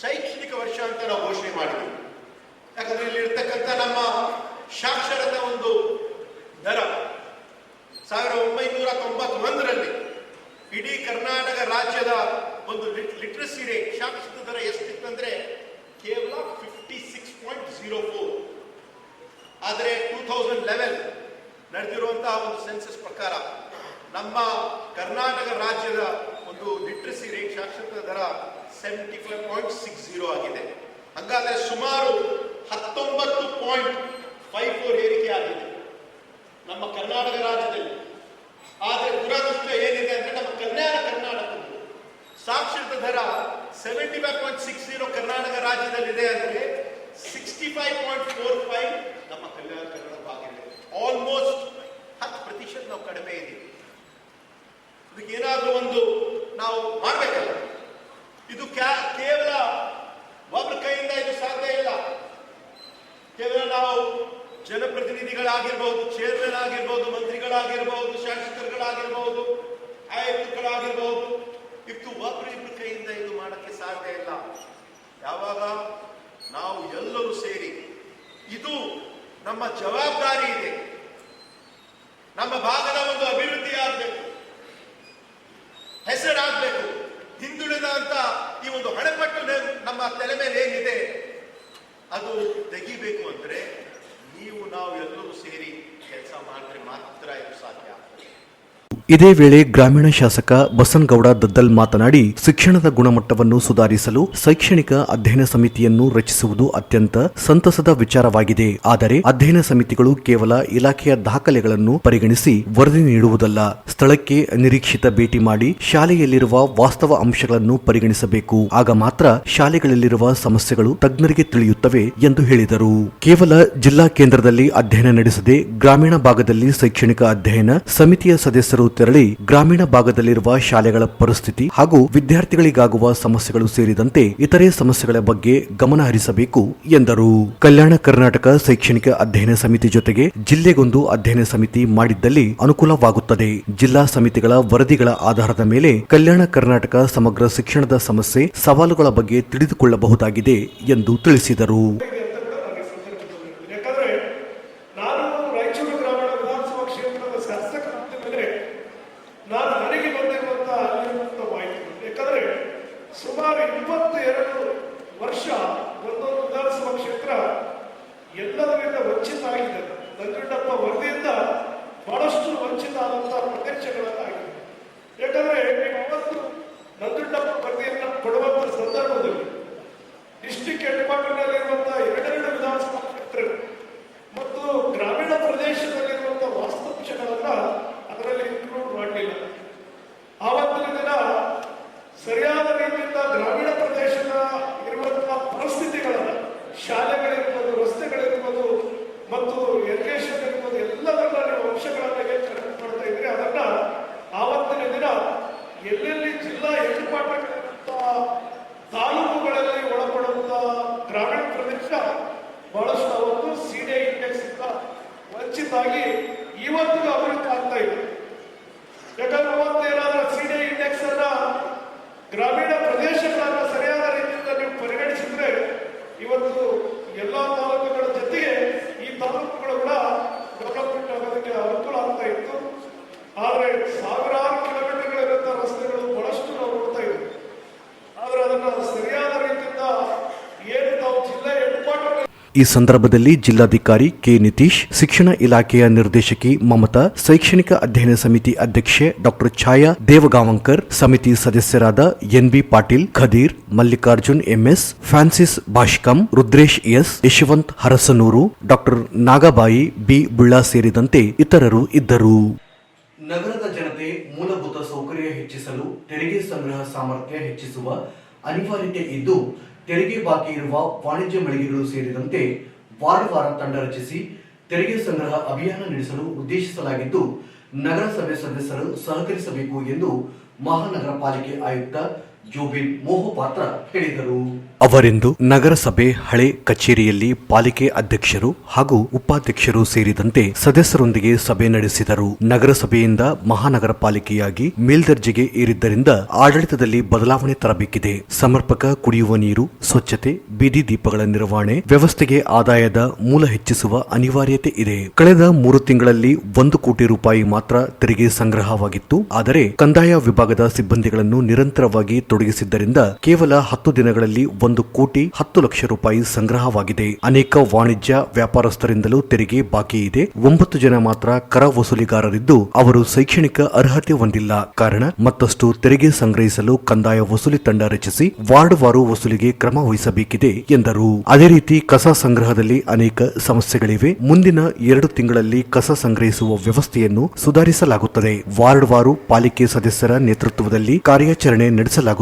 ಶೈಕ್ಷಣಿಕ ವರ್ಷ ಅಂತ ನಾವು ಘೋಷಣೆ ಮಾಡಿದ್ವಿ. ಯಾಕಂದ್ರೆ ಇಲ್ಲಿ ಇರ್ತಕ್ಕಂಥ ನಮ್ಮ ಸಾಕ್ಷರತಾ ಒಂದು ದರ 1991ರಲ್ಲಿ ಇಡೀ ಕರ್ನಾಟಕ ರಾಜ್ಯದ ಒಂದು ಲಿಟ್ರಸಿ ರೇಟ್ ಸಾಕ್ಷರತಾ ದರ ಎಷ್ಟಿತ್ತಂದ್ರೆ ಕೇವಲ 56.04. ಆದರೆ 2011 ನಡೆದಿರುವಂತಹ ಒಂದು ಸೆನ್ಸಸ್ ಪ್ರಕಾರ ನಮ್ಮ ಕರ್ನಾಟಕ ರಾಜ್ಯದ ಒಂದು ಲಿಟ್ರಸಿ ರೇಟ್ ಸಾಕ್ಷರತಾ ದರ 75.60 ಆಗಿದೆ. ಹಾಗಾದ್ರೆ ಸುಮಾರು 19.54 ಏರಿಕೆ ಆಗಿದೆ ನಮ್ಮ ಕರ್ನಾಟಕ ರಾಜ್ಯದಲ್ಲಿ. ಆದರೆ ದುರದೃಷ್ಟ ಏನಿದೆ ಅಂದ್ರೆ ನಮ್ಮ ಕಲ್ಯಾಣ ಕರ್ನಾಟಕದ್ದು ಸಾಕ್ಷರತಾ ದರ 75.60 ಕರ್ನಾಟಕ ರಾಜ್ಯದಲ್ಲಿದೆ ಅಂದ್ರೆ 65.45 ನಮ್ಮ ಕಲ್ಯಾಣ ಕರ್ನಾಟಕ ಆಗಿದೆ. ಆಲ್ಮೋಸ್ಟ್ 10% ನಾವು ಕಡಿಮೆ ಇದ್ದೀವಿ. ಇದಕ್ಕೆ ಏನಾದ್ರೂ ಒಂದು ನಾವು ಮಾಡಬೇಕಲ್ಲ. ಇದು ಕೇವಲ ಒಬ್ಬರ ಕೈಯಿಂದ ಇದು ಸಾಧ್ಯ ಇಲ್ಲ. ಕೇವಲ ನಾವು ಜನಪ್ರತಿನಿಧಿಗಳಾಗಿರ್ಬಹುದು, ಚೇರ್ಮನ್ ಆಗಿರ್ಬಹುದು, ಮಂತ್ರಿಗಳಾಗಿರ್ಬಹುದು, ಶಾಸಕರುಗಳಾಗಿರ್ಬಹುದು, ಆಯುಕ್ತರುಗಳಾಗಿರ್ಬಹುದು, ಇದು ಒಬ್ಬರಿಬ್ಬರ ಕೈಯಿಂದ ಇದು ಮಾಡಕ್ಕೆ ಸಾಧ್ಯ ಇಲ್ಲ. ಯಾವಾಗ ನಾವು ಎಲ್ಲರೂ ಸೇರಿ ಇದು ನಮ್ಮ ಜವಾಬ್ದಾರಿ ಇದೆ. ನಮ್ಮ ಭಾಗದ ಒಂದು ಅಭಿವೃದ್ಧಿ ಆಗಬೇಕು, ಹೆಸರಾಗಬೇಕು. ಹಿಂದುಳಿದ ಅಂತ ಈ ಒಂದು ಹಣಪಟ್ಟು ನಮ್ಮ ತಲೆ ಮೇಲೆ ಏನಿದೆ ಅದು ತೆಗಿಬೇಕು ಅಂದ್ರೆ ನಾವು ಎಲ್ಲರೂ ಸೇರಿ ಕೆಲಸ ಮಾಡಿದ್ರೆ ಮಾತ್ರ ಇದು ಸಾಧ್ಯ ಆಗ್ತದೆ. ಇದೇ ವೇಳೆ ಗ್ರಾಮೀಣ ಶಾಸಕ ಬಸನಗೌಡ ದದ್ದಲ್ ಮಾತನಾಡಿ, ಶಿಕ್ಷಣದ ಗುಣಮಟ್ಟವನ್ನು ಸುಧಾರಿಸಲು ಶೈಕ್ಷಣಿಕ ಅಧ್ಯಯನ ಸಮಿತಿಯನ್ನು ರಚಿಸುವುದು ಅತ್ಯಂತ ಸಂತಸದ ವಿಚಾರವಾಗಿದೆ. ಆದರೆ ಅಧ್ಯಯನ ಸಮಿತಿಗಳು ಕೇವಲ ಇಲಾಖೆಯ ದಾಖಲೆಗಳನ್ನು ಪರಿಗಣಿಸಿ ವರದಿ ನೀಡುವುದಲ್ಲ, ಸ್ಥಳಕ್ಕೆ ನಿರೀಕ್ಷಿತ ಭೇಟಿ ಮಾಡಿ ಶಾಲೆಯಲ್ಲಿರುವ ವಾಸ್ತವ ಅಂಶಗಳನ್ನು ಪರಿಗಣಿಸಬೇಕು. ಆಗ ಮಾತ್ರ ಶಾಲೆಗಳಲ್ಲಿರುವ ಸಮಸ್ಯೆಗಳು ತಜ್ಞರಿಗೆ ತಿಳಿಯುತ್ತವೆ ಎಂದು ಹೇಳಿದರು. ಕೇವಲ ಜಿಲ್ಲಾ ಕೇಂದ್ರದಲ್ಲಿ ಅಧ್ಯಯನ ನಡೆಸದೆ ಗ್ರಾಮೀಣ ಭಾಗದಲ್ಲಿ ಶೈಕ್ಷಣಿಕ ಅಧ್ಯಯನ ಸಮಿತಿಯ ಸದಸ್ಯರು ತೆರಳಿ ಗ್ರಾಮೀಣ ಭಾಗದಲ್ಲಿರುವ ಶಾಲೆಗಳ ಪರಿಸ್ಥಿತಿ ಹಾಗೂ ವಿದ್ಯಾರ್ಥಿಗಳಿಗಾಗುವ ಸಮಸ್ಯೆಗಳು ಸೇರಿದಂತೆ ಇತರೆ ಸಮಸ್ಯೆಗಳ ಬಗ್ಗೆ ಗಮನ ಹರಿಸಬೇಕು ಎಂದರು. ಕಲ್ಯಾಣ ಕರ್ನಾಟಕ ಶೈಕ್ಷಣಿಕ ಅಧ್ಯಯನ ಸಮಿತಿ ಜೊತೆಗೆ ಜಿಲ್ಲೆಗೊಂದು ಅಧ್ಯಯನ ಸಮಿತಿ ಮಾಡಿದ್ದಲ್ಲಿ ಅನುಕೂಲವಾಗುತ್ತದೆ. ಜಿಲ್ಲಾ ಸಮಿತಿಗಳ ವರದಿಗಳ ಆಧಾರದ ಮೇಲೆ ಕಲ್ಯಾಣ ಕರ್ನಾಟಕ ಸಮಗ್ರ ಶಿಕ್ಷಣದ ಸಮಸ್ಯೆ ಸವಾಲುಗಳ ಬಗ್ಗೆ ತಿಳಿದುಕೊಳ್ಳಬಹುದಾಗಿದೆ ಎಂದು ತಿಳಿಸಿದರು. ಸುಮಾರು 22 ವರ್ಷ ಒಂದೊಂದು ವಿಧಾನಸಭಾ ಕ್ಷೇತ್ರ ಎಲ್ಲದರಿಂದ ವಂಚಿತ ಆಗಿದೆ. ನಂಜುಂಡಪ್ಪ ವರದಿಯಿಂದ ಬಹಳಷ್ಟು ವಂಚಿತ ಆದಂತಹ ಪ್ರದೇಶಗಳನ್ನಾಗಿದೆ. ಯಾಕಂದ್ರೆ ಇವತ್ತು ನಂಜುಂಡಪ್ಪ ವರದಿಯನ್ನು ಕೊಡುವಂತ ಸಂದರ್ಭದಲ್ಲಿ ಡಿಸ್ಟ್ರಿಕ್ಟ್ ಹೆಡ್ ಕ್ವಾರ್ಟರ್ನಲ್ಲಿರುವಂತಹ 2 ವಿಧಾನಸಭಾ ಕ್ಷೇತ್ರಗಳು ಮತ್ತು ಗ್ರಾಮೀಣ ಪ್ರದೇಶದಲ್ಲಿರುವಂತಹ ವಾಸ್ತವಾಂಶಗಳನ್ನ ಅದರಲ್ಲಿ ಇನ್ಕ್ಲೂಡ್ ಮಾಡಲಿಲ್ಲ. ಆವತ್ತಿನ ದಿನ ಸರಿಯಾದ ರೀತಿಯಿಂದ ಗ್ರಾಮೀಣ ಪ್ರದೇಶದ ಇರುವಂತಹ ಪರಿಸ್ಥಿತಿಗಳನ್ನು, ಶಾಲೆಗಳಿರ್ಬೋದು, ರಸ್ತೆಗಳಿರ್ಬೋದು ಮತ್ತು ಇರಿಗೇಷನ್ ಇರ್ಬೋದು, ಎಲ್ಲದನ್ನ ನೀವು ಅಂಶಗಳನ್ನ ಕನೆಕ್ಟ್ ಮಾಡ್ತಾ ಇದ್ರೆ ಅದನ್ನ ಆವತ್ತಿನ ದಿನ ಎಲ್ಲೆಲ್ಲಿ ಜಿಲ್ಲಾ ಹೆಡ್ ಕ್ವಾರ್ಟರ್ಗಳಿರುವಂತಹ ತಾಲೂಕುಗಳಲ್ಲಿ ಒಳಪಡುವಂತಹ ಗ್ರಾಮೀಣ ಪ್ರದೇಶ ಬಹಳಷ್ಟು ಅವತ್ತು ಸಿಡಿಐ ಇಂಡೆಕ್ಸ್ ಇಂದ ವಂಚಿತ ಆಗಿ ಇವತ್ತಿಗೂ ಅಭಿವೃದ್ಧಿ ಆಗ್ತಾ ಇದೆ. ಯಾಕಂದ್ರೆ ಅವತ್ತೇನಾದ್ರೂ ಸಿಡಿಐ ಇಂಡೆಕ್ಸ್ ಅನ್ನ ಗ್ರಾಮೀಣ ಪ್ರದೇಶಗಳನ್ನ ಸರಿಯಾದ ರೀತಿಯಿಂದ ನೀವು ಪರಿಗಣಿಸಿದ್ರೆ ಇವತ್ತು ಎಲ್ಲಾ ತಾಲೂಕುಗಳ ಜೊತೆಗೆ ಈ ತಾಲೂಕುಗಳು ಕೂಡ ಡೆವಲಪ್ಮೆಂಟ್ ಆಗೋದಕ್ಕೆ ಅನುಕೂಲ ಆಗ್ತಾ ಇತ್ತು. ಆದ್ರೆ ಸಾವಿರಾರು ಕಿಲೋಮೀಟರ್ಗಳಿರುವಂತ ರಸ್ತೆಗಳು ಬಹಳಷ್ಟು ನಾವು ನೋಡ್ತಾ ಇದ್ವಿ. ಆದ್ರೆ ಅದನ್ನ ಸರಿಯಾದ ರೀತಿಯಿಂದ ಏನು ನಾವು ಜಿಲ್ಲೆ ಹೆಡ್ ಕ್ವಾರ್ಟರ್ ಈ ಸಂದರ್ಭದಲ್ಲಿ ಜಿಲ್ಲಾಧಿಕಾರಿ ಕೆ ನಿತೀಶ್, ಶಿಕ್ಷಣ ಇಲಾಖೆಯ ನಿರ್ದೇಶಕಿ ಮಮತಾ, ಶೈಕ್ಷಣಿಕ ಅಧ್ಯಯನ ಸಮಿತಿ ಅಧ್ಯಕ್ಷೆ ಡಾಕ್ಟರ್ ಛಾಯಾ ದೇವಗಾಂವಕರ್, ಸಮಿತಿ ಸದಸ್ಯರಾದ N B Patil, Khadeer, Mallikarjun M S, Francis Bhashkam, Rudresh S, Yashwant Harasanur, doctor Nagabai B Bulla ಸೇರಿದಂತೆ ಇತರರು ಇದ್ದರು. ನಗರದ ಜನತೆ ಮೂಲಭೂತ ಸೌಕರ್ಯ ಹೆಚ್ಚಿಸಲು ತೆರಿಗೆ ಸಂಗ್ರಹ ಸಾಮರ್ಥ್ಯ ಹೆಚ್ಚಿಸುವ ಅನಿವಾರ್ಯತೆ ಇದ್ದು, ತೆರಿಗೆ ಬಾಕಿ ಇರುವ ವಾಣಿಜ್ಯ ಮಳಿಗೆಗಳು ಸೇರಿದಂತೆ ವಾರ ತಂಡ ರಚಿಸಿ ತೆರಿಗೆ ಸಂಗ್ರಹ ಅಭಿಯಾನ ನಡೆಸಲು ಉದ್ದೇಶಿಸಲಾಗಿದ್ದು, ನಗರಸಭೆ ಸದಸ್ಯರು ಸಹಕರಿಸಬೇಕು ಎಂದು ಮಹಾನಗರ ಪಾಲಿಕೆ ಆಯುಕ್ತ ಜೋಬಿನ್ ಮೋಹಪಾತ್ರ ಹೇಳಿದರು. ಅವರಿಂದು ನಗರಸಭೆ ಹಳೆ ಕಚೇರಿಯಲ್ಲಿ ಪಾಲಿಕೆ ಅಧ್ಯಕ್ಷರು ಹಾಗೂ ಉಪಾಧ್ಯಕ್ಷರು ಸೇರಿದಂತೆ ಸದಸ್ಯರೊಂದಿಗೆ ಸಭೆ ನಡೆಸಿದರು. ನಗರಸಭೆಯಿಂದ ಮಹಾನಗರ ಪಾಲಿಕೆಯಾಗಿ ಮೇಲ್ದರ್ಜೆಗೆ ಏರಿದ್ದರಿಂದ ಆಡಳಿತದಲ್ಲಿ ಬದಲಾವಣೆ ತರಬೇಕಿದೆ. ಸಮರ್ಪಕ ಕುಡಿಯುವ ನೀರು, ಸ್ವಚ್ಛತೆ, ಬೀದಿ ದೀಪಗಳ ನಿರ್ವಹಣೆ, ವ್ಯವಸ್ಥೆಗೆ ಆದಾಯದ ಮೂಲ ಹೆಚ್ಚಿಸುವ ಅನಿವಾರ್ಯತೆ ಇದೆ. ಕಳೆದ 3 ತಿಂಗಳಲ್ಲಿ 1 ಕೋಟಿ ರೂಪಾಯಿ ಮಾತ್ರ ತೆರಿಗೆ ಸಂಗ್ರಹವಾಗಿತ್ತು. ಆದರೆ ಕಂದಾಯ ವಿಭಾಗದ ಸಿಬ್ಬಂದಿಗಳನ್ನು ನಿರಂತರವಾಗಿ ತೊಡಗಿಸಿದ್ದರಿಂದ ಕೇವಲ 10 ದಿನಗಳಲ್ಲಿ 1 ಕೋಟಿ 10 ಲಕ್ಷ ರೂಪಾಯಿ ಸಂಗ್ರಹವಾಗಿದೆ. ಅನೇಕ ವಾಣಿಜ್ಯ ವ್ಯಾಪಾರಸ್ಥರಿಂದಲೂ ತೆರಿಗೆ ಬಾಕಿ ಇದೆ. 9 ಜನ ಮಾತ್ರ ಕರ ವಸೂಲಿಗಾರರಿದ್ದು ಅವರು ಶೈಕ್ಷಣಿಕ ಅರ್ಹತೆ ಹೊಂದಿಲ್ಲ. ಕಾರಣ ಮತ್ತಷ್ಟು ತೆರಿಗೆ ಸಂಗ್ರಹಿಸಲು ಕಂದಾಯ ವಸೂಲಿ ತಂಡ ರಚಿಸಿ ವಾರ್ಡ್ ವಾರು ವಸೂಲಿಗೆ ಕ್ರಮ ವಹಿಸಬೇಕಿದೆ ಎಂದರು. ಅದೇ ರೀತಿ ಕಸ ಸಂಗ್ರಹದಲ್ಲಿ ಅನೇಕ ಸಮಸ್ಯೆಗಳಿವೆ. ಮುಂದಿನ 2 ತಿಂಗಳಲ್ಲಿ ಕಸ ಸಂಗ್ರಹಿಸುವ ವ್ಯವಸ್ಥೆಯನ್ನು ಸುಧಾರಿಸಲಾಗುತ್ತದೆ. ವಾರ್ಡ್ ವಾರು ಪಾಲಿಕೆ ಸದಸ್ಯರ ನೇತೃತ್ವದಲ್ಲಿ ಕಾರ್ಯಾಚರಣೆ ನಡೆಸಲಾಗುತ್ತದೆ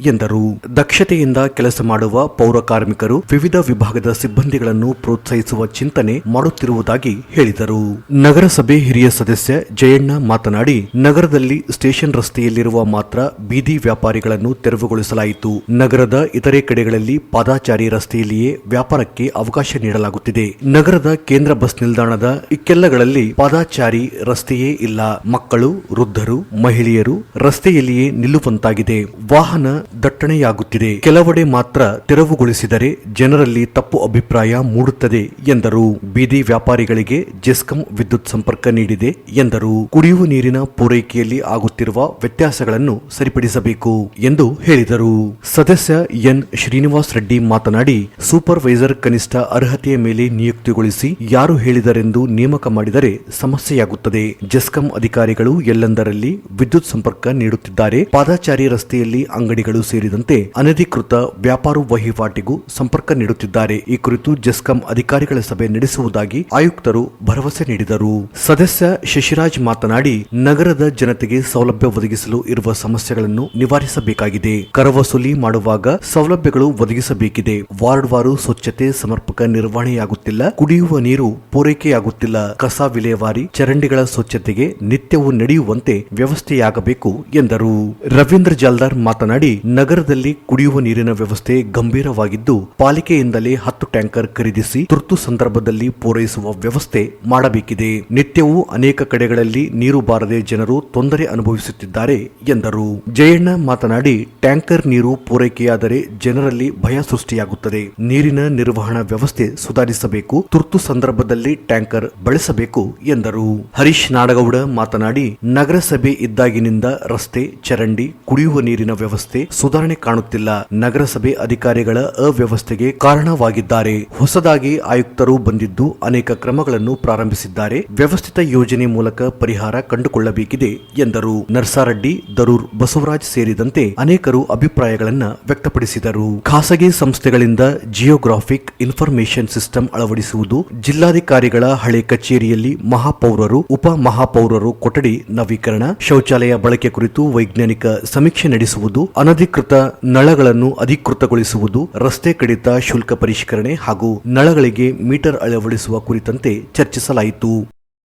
ಎಂದರು. ದಕ್ಷತೆಯಿಂದ ಕೆಲಸ ಮಾಡುವ ಪೌರ ಕಾರ್ಮಿಕರು ವಿವಿಧ ವಿಭಾಗದ ಸಿಬ್ಬಂದಿಗಳನ್ನು ಪ್ರೋತ್ಸಾಹಿಸುವ ಚಿಂತನೆ ಮಾಡುತ್ತಿರುವುದಾಗಿ ಹೇಳಿದರು. ನಗರಸಭೆ ಹಿರಿಯ ಸದಸ್ಯ ಜಯಣ್ಣ ಮಾತನಾಡಿ, ನಗರದಲ್ಲಿ ಸ್ಟೇಷನ್ ರಸ್ತೆಯಲ್ಲಿರುವ ಮಾತ್ರ ಬೀದಿ ವ್ಯಾಪಾರಿಗಳನ್ನು ತೆರವುಗೊಳಿಸಲಾಯಿತು. ನಗರದ ಇತರೆ ಕಡೆಗಳಲ್ಲಿ ಪಾದಾಚಾರಿ ರಸ್ತೆಯಲ್ಲಿಯೇ ವ್ಯಾಪಾರಕ್ಕೆ ಅವಕಾಶ ನೀಡಲಾಗುತ್ತಿದೆ. ನಗರದ ಕೇಂದ್ರ ಬಸ್ ನಿಲ್ದಾಣದ ಇಕ್ಕೆಲ್ಲಗಳಲ್ಲಿ ಪಾದಾಚಾರಿ ರಸ್ತೆಯೇ ಇಲ್ಲ. ಮಕ್ಕಳು, ವೃದ್ಧರು, ಮಹಿಳೆಯರು ರಸ್ತೆಯಲ್ಲಿಯೇ ನಿಲ್ಲುವಂತಾಗಿದೆ. ವಾಹನ ದಟ್ಟಣೆಯಾಗುತ್ತಿದೆ. ಕೆಲವೆಡೆ ಮಾತ್ರ ತೆರವುಗೊಳಿಸಿದರೆ ಜನರಲ್ಲಿ ತಪ್ಪು ಅಭಿಪ್ರಾಯ ಮೂಡುತ್ತದೆ ಎಂದರು. ಬೀದಿ ವ್ಯಾಪಾರಿಗಳಿಗೆ ಜೆಸ್ಕಾಂ ವಿದ್ಯುತ್ ಸಂಪರ್ಕ ನೀಡಿದೆ ಎಂದರು. ಕುಡಿಯುವ ನೀರಿನ ಪೂರೈಕೆಯಲ್ಲಿ ಆಗುತ್ತಿರುವ ವ್ಯತ್ಯಾಸಗಳನ್ನು ಸರಿಪಡಿಸಬೇಕು ಎಂದು ಹೇಳಿದರು. ಸದಸ್ಯ ಎನ್ ಶ್ರೀನಿವಾಸ್ ರೆಡ್ಡಿ ಮಾತನಾಡಿ, ಸೂಪರ್ವೈಸರ್ ಕನಿಷ್ಠ ಅರ್ಹತೆಯ ಮೇಲೆ ನಿಯುಕ್ತಿಗೊಳಿಸಿ ಯಾರು ಹೇಳಿದರೆಂದು ನೇಮಕ ಮಾಡಿದರೆ ಸಮಸ್ಯೆಯಾಗುತ್ತದೆ. ಜೆಸ್ಕಾಂ ಅಧಿಕಾರಿಗಳು ಎಲ್ಲೆಂದರಲ್ಲಿ ವಿದ್ಯುತ್ ಸಂಪರ್ಕ ನೀಡುತ್ತಿದ್ದಾರೆ. ಪಾದಾಚಾರಿ ರಸ್ತೆಯಲ್ಲಿ ಅಂಗಡಿಗಳು ಸೇರಿದಂತೆ ಅನಧಿಕೃತ ವ್ಯಾಪಾರ ವಹಿವಾಟಿಗೂ ಸಂಪರ್ಕ ನೀಡುತ್ತಿದ್ದಾರೆ. ಈ ಕುರಿತು ಜೆಸ್ಕಾಂ ಅಧಿಕಾರಿಗಳ ಸಭೆ ನಡೆಸುವುದಾಗಿ ಆಯುಕ್ತರು ಭರವಸೆ ನೀಡಿದರು. ಸದಸ್ಯ ಶಶಿರಾಜ್ ಮಾತನಾಡಿ, ನಗರದ ಜನತೆಗೆ ಸೌಲಭ್ಯ ಒದಗಿಸಲು ಇರುವ ಸಮಸ್ಯೆಗಳನ್ನು ನಿವಾರಿಸಬೇಕಾಗಿದೆ. ಕರ ವಸೂಲಿ ಮಾಡುವಾಗ ಸೌಲಭ್ಯಗಳು ಒದಗಿಸಬೇಕಿದೆ. ವಾರ್ಡ್ ವಾರು ಸ್ವಚ್ಛತೆ ಸಮರ್ಪಕ ನಿರ್ವಹಣೆಯಾಗುತ್ತಿಲ್ಲ. ಕುಡಿಯುವ ನೀರು ಪೂರೈಕೆಯಾಗುತ್ತಿಲ್ಲ. ಕಸ ವಿಲೇವಾರಿ, ಚರಂಡಿಗಳ ಸ್ವಚ್ಛತೆಗೆ ನಿತ್ಯವೂ ನಡೆಯುವಂತೆ ವ್ಯವಸ್ಥೆಯಾಗಬೇಕು ಎಂದರು. ರವೀಂದ್ರ ಜಾಲ್ದಾರ್ ಮಾತನಾಡಿ, ನಗರದಲ್ಲಿ ಕುಡಿಯುವ ನೀರಿನ ವ್ಯವಸ್ಥೆ ಗಂಭೀರವಾಗಿದ್ದು ಪಾಲಿಕೆಯಿಂದಲೇ 10 ಟ್ಯಾಂಕರ್ ಖರೀದಿಸಿ ತುರ್ತು ಸಂದರ್ಭದಲ್ಲಿ ಪೂರೈಸುವ ವ್ಯವಸ್ಥೆ ಮಾಡಬೇಕಿದೆ. ನಿತ್ಯವೂ ಅನೇಕ ಕಡೆಗಳಲ್ಲಿ ನೀರು ಬಾರದೆ ಜನರು ತೊಂದರೆ ಅನುಭವಿಸುತ್ತಿದ್ದಾರೆ ಎಂದರು. ಜಯಣ್ಣ ಮಾತನಾಡಿ, ಟ್ಯಾಂಕರ್ ನೀರು ಪೂರೈಕೆಯಾದರೆ ಜನರಲ್ಲಿ ಭಯ ಸೃಷ್ಟಿಯಾಗುತ್ತದೆ. ನೀರಿನ ನಿರ್ವಹಣಾ ವ್ಯವಸ್ಥೆ ಸುಧಾರಿಸಬೇಕು. ತುರ್ತು ಸಂದರ್ಭದಲ್ಲಿ ಟ್ಯಾಂಕರ್ ಬಳಸಬೇಕು ಎಂದರು. ಹರೀಶ್ ನಾಡಗೌಡ ಮಾತನಾಡಿ, ನಗರಸಭೆ ಇದ್ದಾಗಿನಿಂದ ರಸ್ತೆ, ಚರಂಡಿ, ಕುಡಿಯುವ ನೀರಿನ ವ್ಯವಸ್ಥೆ ಸುಧಾರಣೆ ಕಾಣುತ್ತಿಲ್ಲ. ನಗರಸಭೆ ಅಧಿಕಾರಿಗಳ ಅವ್ಯವಸ್ಥೆಗೆ ಕಾರಣವಾಗಿದ್ದಾರೆ. ಹೊಸದಾಗಿ ಆಯುಕ್ತರು ಬಂದಿದ್ದು ಅನೇಕ ಕ್ರಮಗಳನ್ನು ಪ್ರಾರಂಭಿಸಿದ್ದಾರೆ. ವ್ಯವಸ್ಥಿತ ಯೋಜನೆ ಮೂಲಕ ಪರಿಹಾರ ಕಂಡುಕೊಳ್ಳಬೇಕಿದೆ ಎಂದರು. ನರ್ಸಾರೆಡ್ಡಿ, ದರೂರ್ ಬಸವರಾಜ್ ಸೇರಿದಂತೆ ಅನೇಕರು ಅಭಿಪ್ರಾಯಗಳನ್ನು ವ್ಯಕ್ತಪಡಿಸಿದರು. ಖಾಸಗಿ ಸಂಸ್ಥೆಗಳಿಂದ ಜಿಯೋಗ್ರಾಫಿಕ್ ಇನ್ಫಾರ್ಮೇಶನ್ ಸಿಸ್ಟಮ್ ಅಳವಡಿಸುವುದು, ಜಿಲ್ಲಾಧಿಕಾರಿಗಳ ಹಳೆ ಕಚೇರಿಯಲ್ಲಿ ಮಹಾಪೌರರು, ಉಪ ಮಹಾಪೌರರು ಕೊಠಡಿ ನವೀಕರಣ, ಶೌಚಾಲಯ ಬಳಕೆ ಕುರಿತು ವೈಜ್ಞಾನಿಕ ಸಮೀಕ್ಷೆ ನಡೆಸುವುದು, ಅನಧಿಕೃತ ನಳಗಳನ್ನು ಅಧಿಕೃತಗೊಳಿಸುವುದು, ರಸ್ತೆ ಕಡಿತ ಶುಲ್ಕ ಪರಿಷ್ಕರಣೆ ಹಾಗೂ ನಳಗಳಿಗೆ ಮೀಟರ್ ಅಳವಡಿಸುವ ಕುರಿತಂತೆ ಚರ್ಚಿಸಲಾಯಿತು.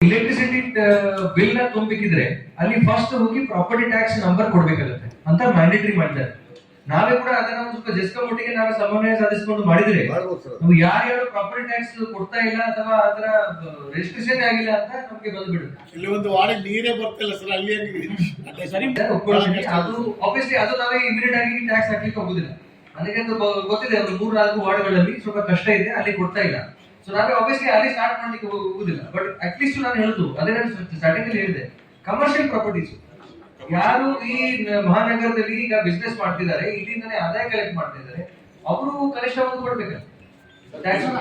ಎಲೆಕ್ಟ್ರಿಸಿಟಿ ಬಿಲ್ ನ ತುಂಬಬೇಕಿದ್ರೆ ಅಲ್ಲಿ ಫಸ್ಟ್ ಹೋಗಿ ಪ್ರಾಪರ್ಟಿ ಟ್ಯಾಕ್ಸ್ ನಂಬರ್ ಕೊಡ್ಬೇಕಾಗುತ್ತೆ ಅಂತ ಮ್ಯಾಂಡೇಟರಿ ಮಾಡಿದ್ದಾರೆ. ನಾವೇ ಕೂಡ ಅದನ್ನ ಒಂದು ಸ್ವಲ್ಪ ಜೆಸ್ಕಾಂ ಒಟ್ಟಿಗೆ ನಾವೇ ಸಮನ್ವಯ ಸಾಧಿಸಿಕೊಂಡು ಮಾಡಿದ್ರೆ ನಾವು ಯಾರ್ಯಾರು ಪ್ರಾಪರ್ಟಿ ಟ್ಯಾಕ್ಸ್ ಕೊಡ್ತಾ ಇಲ್ಲ ಅಥವಾ ಅದರ ರಿಜಿಸ್ಟ್ರೇಷನ್ ಆಗಿಲ್ಲ ಅಂತ ನಮ್ಗೆ ಬಂದ್ಬಿಡುತ್ತೆ. ಇಲ್ಲಿ ಒಂದು ವಾರ್ಡ್ ನೀರೇ ಬರ್ತಿಲ್ಲ ಸರ್, ಅಲ್ಲಿ ಅದು ಆಬ್ವಿಯಸ್ಲಿ ಅದು ನಾವೇ ಇಮಿಡಿಯೇಟ್ ಆಗಿ ಟ್ಯಾಕ್ಸ್ ಹಾಕ್ಲಿಕ್ಕೆ ಹೋಗುದಿಲ್ಲ. ಅದಕ್ಕೆ ಗೊತ್ತಿದೆ, ಒಂದು 3-4 ವಾರ್ಡ್ಗಳಲ್ಲಿ ಸ್ವಲ್ಪ ಕಷ್ಟ ಇದೆ, ಅಲ್ಲಿ ಕೊಡ್ತಾ ಇಲ್ಲ. ಸೊ ನಾವೇ ಆಬ್ವಿಯಸ್ಲಿ ಅಲ್ಲಿ ಸ್ಟಾರ್ಟ್ ಮಾಡ್ಲಿಕ್ಕೆ ಹೋಗುದಿಲ್ಲ. ಬಟ್ ಅಟ್ಲೀಸ್ಟ್ ನಾನು ಹೇಳುದು ಅದೇ ಸ್ಟಾರ್ಟಿಂಗ್ ಅಲ್ಲಿ ಹೇಳಿದೆ, ಕಮರ್ಷಿಯಲ್ ಪ್ರಾಪರ್ಟೀಸ್ ಯಾರು ಈ ಮಹಾನಗರದಲ್ಲಿ ಈಗ ಬಿಸ್ನೆಸ್ ಮಾಡ್ತಿದ್ದಾರೆ, ಇಲ್ಲಿಂದಾನೇ ಆದಾಯ ಕಲೆಕ್ಟ್ ಮಾಡ್ತಾ ಇದ್ದಾರೆ, ಅವರು ಕನಿಷ್ಠ ಒಂದು ಕೊಡ್ಬೇಕಲ್ಲ.